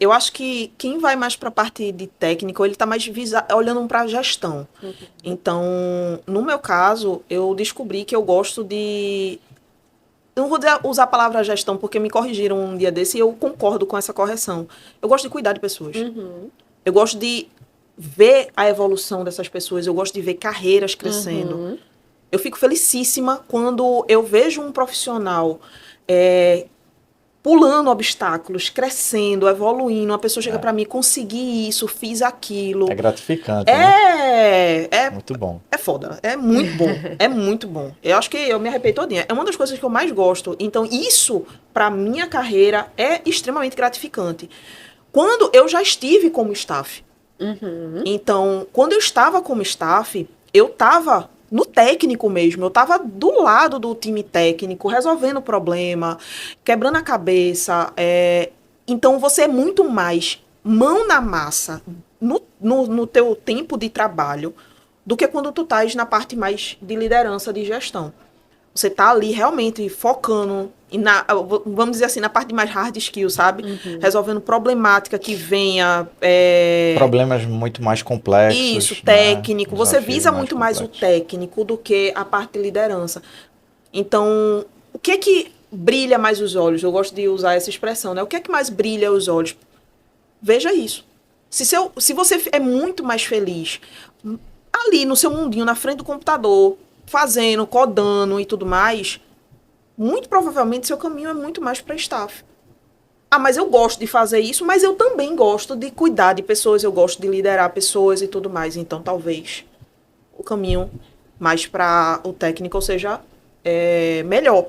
[SPEAKER 2] eu acho que quem vai mais para a parte de técnico, ele está mais olhando para a gestão. Então, no meu caso, eu descobri que eu gosto de... Eu não vou usar a palavra gestão, porque me corrigiram um dia desse e eu concordo com essa correção. Eu gosto de cuidar de pessoas. Eu gosto de ver a evolução dessas pessoas, eu gosto de ver carreiras crescendo. Eu fico felicíssima quando eu vejo um profissional pulando obstáculos, crescendo, evoluindo. Uma pessoa chega para mim, consegui isso, fiz aquilo.
[SPEAKER 3] É gratificante, né?
[SPEAKER 2] É
[SPEAKER 3] muito bom.
[SPEAKER 2] É foda, é muito bom, é muito bom. Eu acho que eu me arrependo todinha. É uma das coisas que eu mais gosto. Então, isso, para minha carreira, é extremamente gratificante. Quando eu já estive como staff. Então, quando eu estava como staff, eu estava no técnico mesmo, eu estava do lado do time técnico, resolvendo o problema, quebrando a cabeça. Então, você é muito mais mão na massa no teu tempo de trabalho do que quando tu estás na parte mais de liderança, de gestão. Você está ali realmente focando, vamos dizer assim, na parte mais hard skill, sabe? Resolvendo problemática que venha...
[SPEAKER 3] Problemas muito mais complexos.
[SPEAKER 2] Isso, técnico.
[SPEAKER 3] Né?
[SPEAKER 2] Você visa muito mais
[SPEAKER 3] complexos.
[SPEAKER 2] o técnico do que a parte de liderança. Então, o que é que brilha mais os olhos? Eu gosto de usar essa expressão, né? O que é que mais brilha os olhos? Veja isso. Se você é muito mais feliz ali no seu mundinho, na frente do computador, fazendo, codando e tudo mais, muito provavelmente seu caminho é muito mais para staff. Ah, mas eu gosto de fazer isso, mas eu também gosto de cuidar de pessoas, eu gosto de liderar pessoas e tudo mais. Então, talvez o caminho mais para o técnico seja melhor.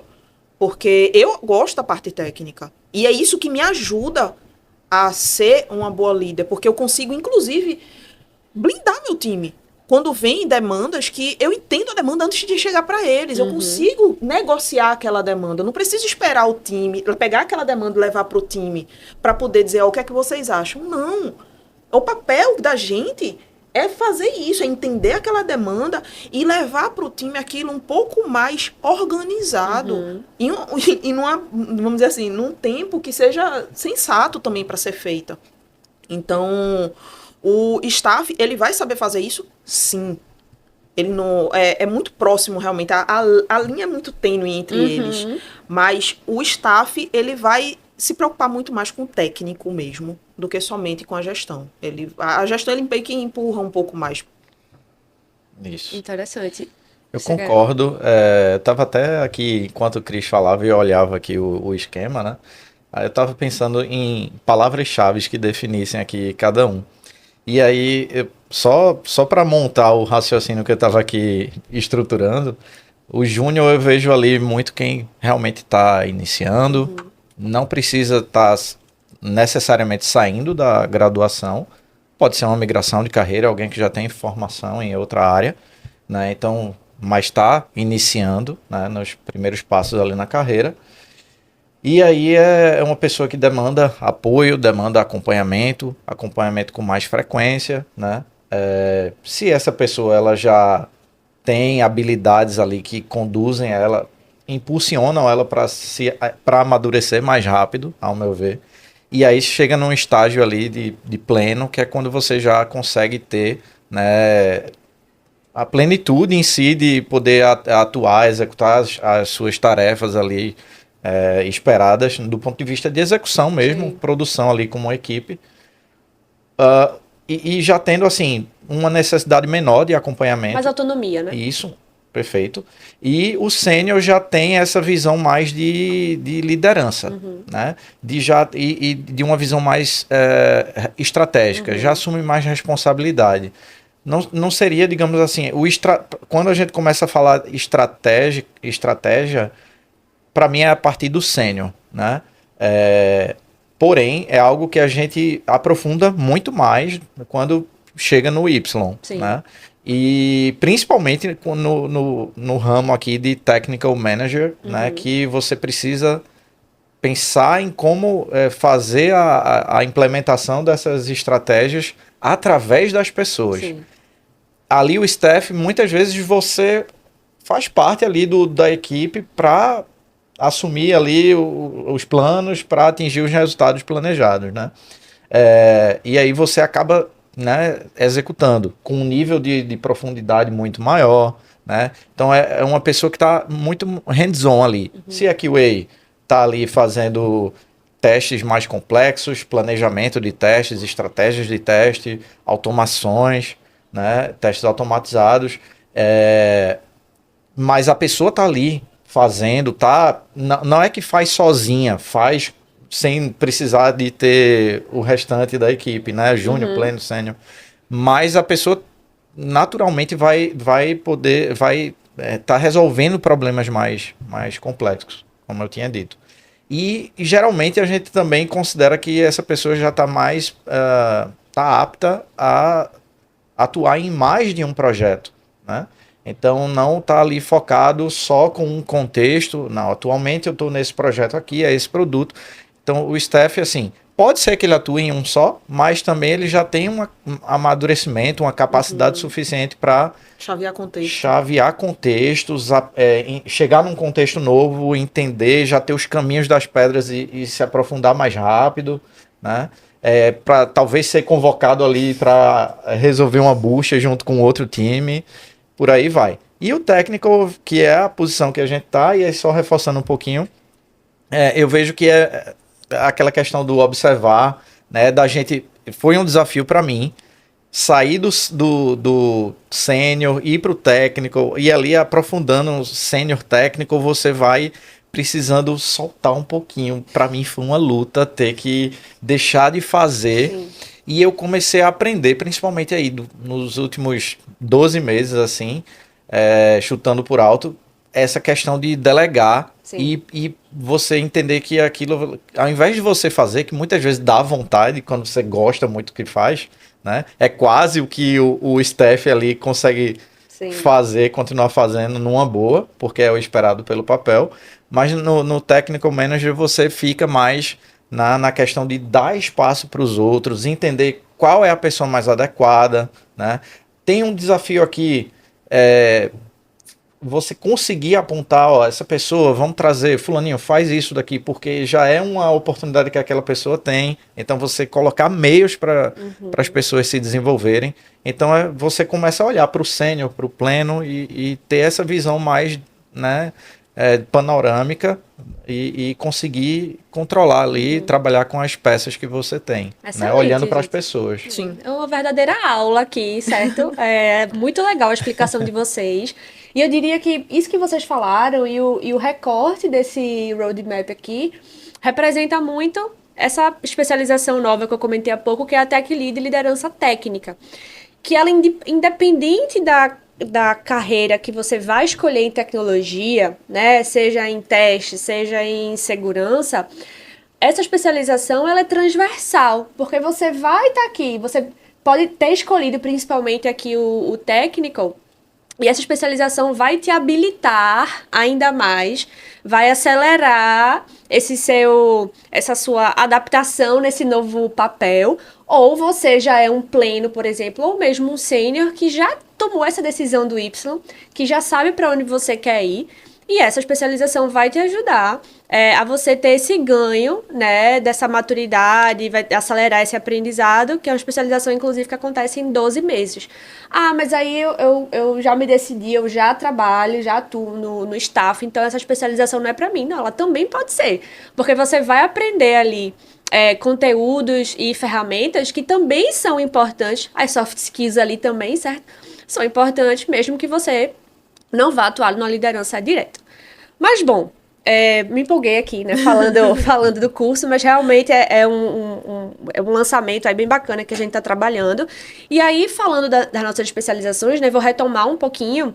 [SPEAKER 2] Porque eu gosto da parte técnica. E é isso que me ajuda a ser uma boa líder. Porque eu consigo, inclusive, blindar meu time. Quando vem demandas que eu entendo a demanda antes de chegar para eles. Eu consigo negociar aquela demanda. Eu não preciso esperar o time, pegar aquela demanda e levar para o time para poder dizer, o que é que vocês acham? Não. O papel da gente é fazer isso, é entender aquela demanda e levar para o time aquilo um pouco mais organizado. E numa, vamos dizer assim, num tempo que seja sensato também para ser feita. Então, o staff, ele vai saber fazer isso? Sim. Ele não é muito próximo, realmente. A linha é muito tênue entre eles. Mas o staff, ele vai se preocupar muito mais com o técnico mesmo do que somente com a gestão. A gestão, ele meio que empurra um pouco mais.
[SPEAKER 3] Isso.
[SPEAKER 1] Interessante.
[SPEAKER 3] Eu concordo. Eu estava até aqui, enquanto o Cris falava, eu olhava aqui o esquema, né? Aí eu estava pensando em palavras-chave que definissem aqui cada um. E aí, só para montar o raciocínio que eu estava aqui estruturando, o júnior eu vejo ali muito quem realmente está iniciando, não precisa estar necessariamente saindo da graduação, pode ser uma migração de carreira, alguém que já tem formação em outra área, né? Então, mas está iniciando, né, nos primeiros passos ali na carreira. E aí é uma pessoa que demanda apoio, demanda acompanhamento com mais frequência, né? Se essa pessoa ela já tem habilidades ali que conduzem ela, impulsionam ela para amadurecer mais rápido, ao meu ver. E aí chega num estágio ali de pleno, que é quando você já consegue ter, né, a plenitude em si de poder atuar, executar as suas tarefas ali, esperadas do ponto de vista de execução mesmo,
[SPEAKER 1] Sim.
[SPEAKER 3] produção ali como uma equipe, e já tendo assim uma necessidade menor de acompanhamento.
[SPEAKER 1] Mais autonomia, né?
[SPEAKER 3] Isso, perfeito. E o sênior já tem essa visão mais de liderança, né? E de uma visão mais estratégica, já assume mais responsabilidade. Não seria, digamos assim, quando a gente começa a falar estratégia, para mim é a partir do sênior, né? Porém, é algo que a gente aprofunda muito mais quando chega no Y,
[SPEAKER 1] Sim.
[SPEAKER 3] né? E principalmente no ramo aqui de Technical Manager, né? Que você precisa pensar em como fazer a implementação dessas estratégias através das pessoas.
[SPEAKER 1] Sim.
[SPEAKER 3] Ali o staff, muitas vezes você faz parte ali da equipe para assumir ali os planos para atingir os resultados planejados, né? E aí você acaba, né, executando com um nível de profundidade muito maior, né? Então é uma pessoa que está muito hands-on ali. Se a QA está ali fazendo testes mais complexos, planejamento de testes, estratégias de teste, automações, né, testes automatizados, mas a pessoa está ali fazendo, não é que faz sozinha, faz sem precisar de ter o restante da equipe, né, júnior, pleno, sênior, mas a pessoa naturalmente vai estar resolvendo problemas mais complexos, como eu tinha dito. E geralmente a gente também considera que essa pessoa já está mais apta a atuar em mais de um projeto, né? Então não está ali focado só com um contexto. Não, atualmente eu estou nesse projeto aqui, é esse produto. Então o staff, assim, pode ser que ele atue em um só, mas também ele já tem um amadurecimento, uma capacidade suficiente para chavear contextos, chegar num contexto novo, entender, já ter os caminhos das pedras e se aprofundar mais rápido, né? Para talvez ser convocado ali para resolver uma bucha junto com outro time, por aí vai. E o técnico, que é a posição que a gente tá, e aí só reforçando um pouquinho, eu vejo que é aquela questão do observar, né, da gente, foi um desafio para mim, sair do sênior, ir para o técnico, e ali aprofundando o sênior técnico, você vai precisando soltar um pouquinho. Para mim foi uma luta ter que deixar de fazer.
[SPEAKER 1] Sim.
[SPEAKER 3] E eu comecei a aprender, principalmente aí nos últimos 12 meses, assim, chutando por alto, essa questão de delegar e você entender que aquilo, ao invés de você fazer, que muitas vezes dá vontade, quando você gosta muito do que faz, né? É quase o que o staff ali consegue fazer, continuar fazendo numa boa, porque é o esperado pelo papel. Mas no Technical Manager você fica mais na questão de dar espaço para os outros, entender qual é a pessoa mais adequada, né? Tem um desafio aqui, você conseguir apontar, ó, essa pessoa, vamos trazer, fulaninho, faz isso daqui, porque já é uma oportunidade que aquela pessoa tem, então você colocar meios para as pessoas se desenvolverem, então você começa a olhar para o sênior, para o pleno e ter essa visão mais, né, panorâmica e conseguir controlar ali, trabalhar com as peças que você tem, né, olhando para as pessoas.
[SPEAKER 1] Sim. É uma verdadeira aula aqui, certo? É muito legal a explicação de vocês. E eu diria que isso que vocês falaram e o recorte desse roadmap aqui representa muito essa especialização nova que eu comentei há pouco, que é a Tech Lead Liderança Técnica. Que ela, independente da carreira que você vai escolher em tecnologia, né, seja em teste, seja em segurança, essa especialização ela é transversal, porque você vai estar aqui, você pode ter escolhido principalmente aqui o technical, e essa especialização vai te habilitar ainda mais, vai acelerar essa sua adaptação nesse novo papel, ou você já é um pleno, por exemplo, ou mesmo um sênior que já tomou essa decisão do Y, que já sabe para onde você quer ir, e essa especialização vai te ajudar a você ter esse ganho, né, dessa maturidade, vai acelerar esse aprendizado, que é uma especialização, inclusive, que acontece em 12 meses. Ah, mas aí eu já me decidi, eu já trabalho, já atuo no staff, então essa especialização não é para mim. Não, ela também pode ser, porque você vai aprender ali conteúdos e ferramentas que também são importantes, as soft skills ali também, certo? São importantes, mesmo que você não vá atuar numa liderança direta. Mas, bom, me empolguei aqui, né, falando do curso, mas realmente é um lançamento aí bem bacana que a gente está trabalhando. E aí, falando das nossas especializações, né, vou retomar um pouquinho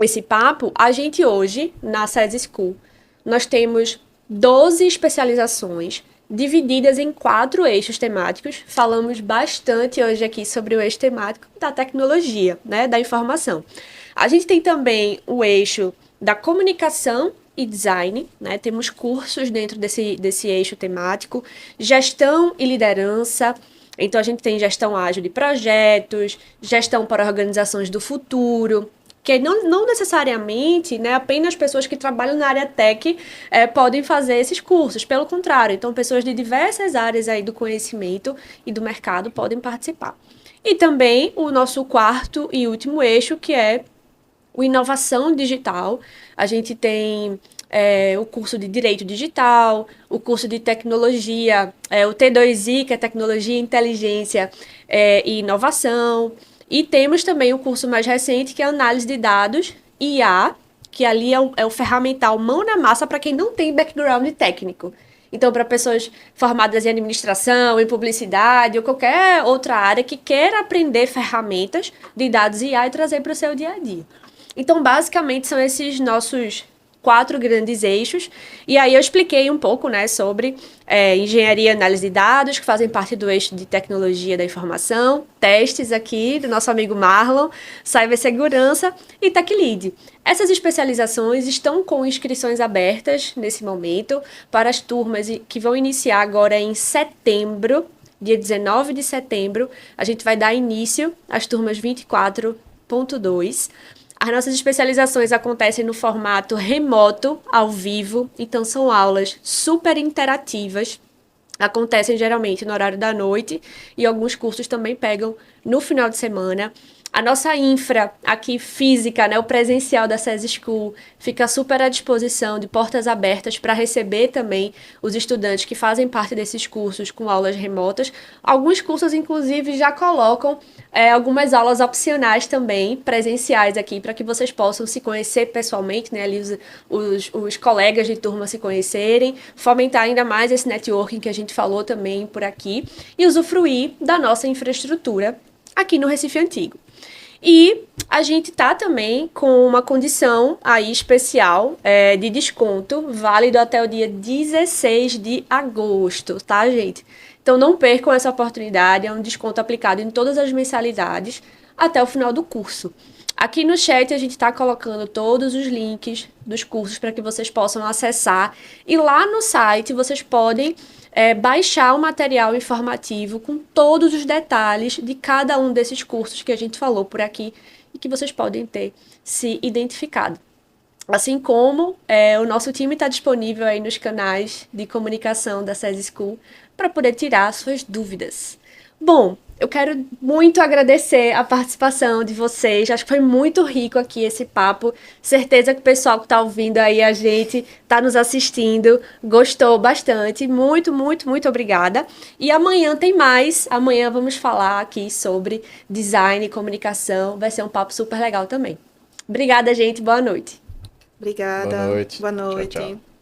[SPEAKER 1] esse papo. A gente hoje, na SES School, nós temos 12 especializações divididas em 4 eixos temáticos. Falamos bastante hoje aqui sobre o eixo temático da tecnologia, né, da informação. A gente tem também o eixo da comunicação e design, né? Temos cursos dentro desse eixo temático, gestão e liderança. Então, a gente tem gestão ágil de projetos, gestão para organizações do futuro, que não necessariamente, né, apenas pessoas que trabalham na área tech podem fazer esses cursos. Pelo contrário, então, pessoas de diversas áreas aí do conhecimento e do mercado podem participar. E também o nosso quarto e último eixo, que é o Inovação Digital. A gente tem o curso de Direito Digital, o curso de Tecnologia, o T2I, que é Tecnologia, Inteligência e Inovação. E temos também o curso mais recente, que é Análise de Dados, IA, que ali é o ferramental mão na massa para quem não tem background técnico. Então, para pessoas formadas em administração, em publicidade ou qualquer outra área que queira aprender ferramentas de dados IA e trazer para o seu dia a dia. Então, basicamente, são esses nossos 4 grandes eixos. E aí eu expliquei um pouco, né, sobre engenharia e análise de dados, que fazem parte do eixo de tecnologia da informação, testes aqui do nosso amigo Marlon, cibersegurança e Tech Lead. Essas especializações estão com inscrições abertas nesse momento para as turmas que vão iniciar agora em setembro, dia 19 de setembro. A gente vai dar início às turmas 24.2. As nossas especializações acontecem no formato remoto, ao vivo, então são aulas super interativas, acontecem geralmente no horário da noite e alguns cursos também pegam no final de semana. A nossa infra aqui física, né, o presencial da SES School, fica super à disposição, de portas abertas para receber também os estudantes que fazem parte desses cursos com aulas remotas. Alguns cursos, inclusive, já colocam algumas aulas opcionais também, presenciais aqui, para que vocês possam se conhecer pessoalmente, né, ali os colegas de turma se conhecerem, fomentar ainda mais esse networking que a gente falou também por aqui, e usufruir da nossa infraestrutura aqui no Recife Antigo. E a gente tá também com uma condição aí especial de desconto, válido até o dia 16 de agosto, tá, gente? Então não percam essa oportunidade, é um desconto aplicado em todas as mensalidades até o final do curso. Aqui no chat a gente está colocando todos os links dos cursos para que vocês possam acessar. E lá no site vocês podem baixar o material informativo com todos os detalhes de cada um desses cursos que a gente falou por aqui e que vocês podem ter se identificado. Assim como o nosso time está disponível aí nos canais de comunicação da SES School para poder tirar suas dúvidas. Bom, eu quero muito agradecer a participação de vocês. Acho que foi muito rico aqui esse papo. Certeza que o pessoal que está ouvindo aí a gente, está nos assistindo, gostou bastante. Muito, muito, muito obrigada. E amanhã tem mais. Amanhã vamos falar aqui sobre design e comunicação. Vai ser um papo super legal também. Obrigada, gente. Boa noite.
[SPEAKER 2] Obrigada.
[SPEAKER 3] Boa noite.
[SPEAKER 2] Boa noite.
[SPEAKER 3] Tchau, tchau.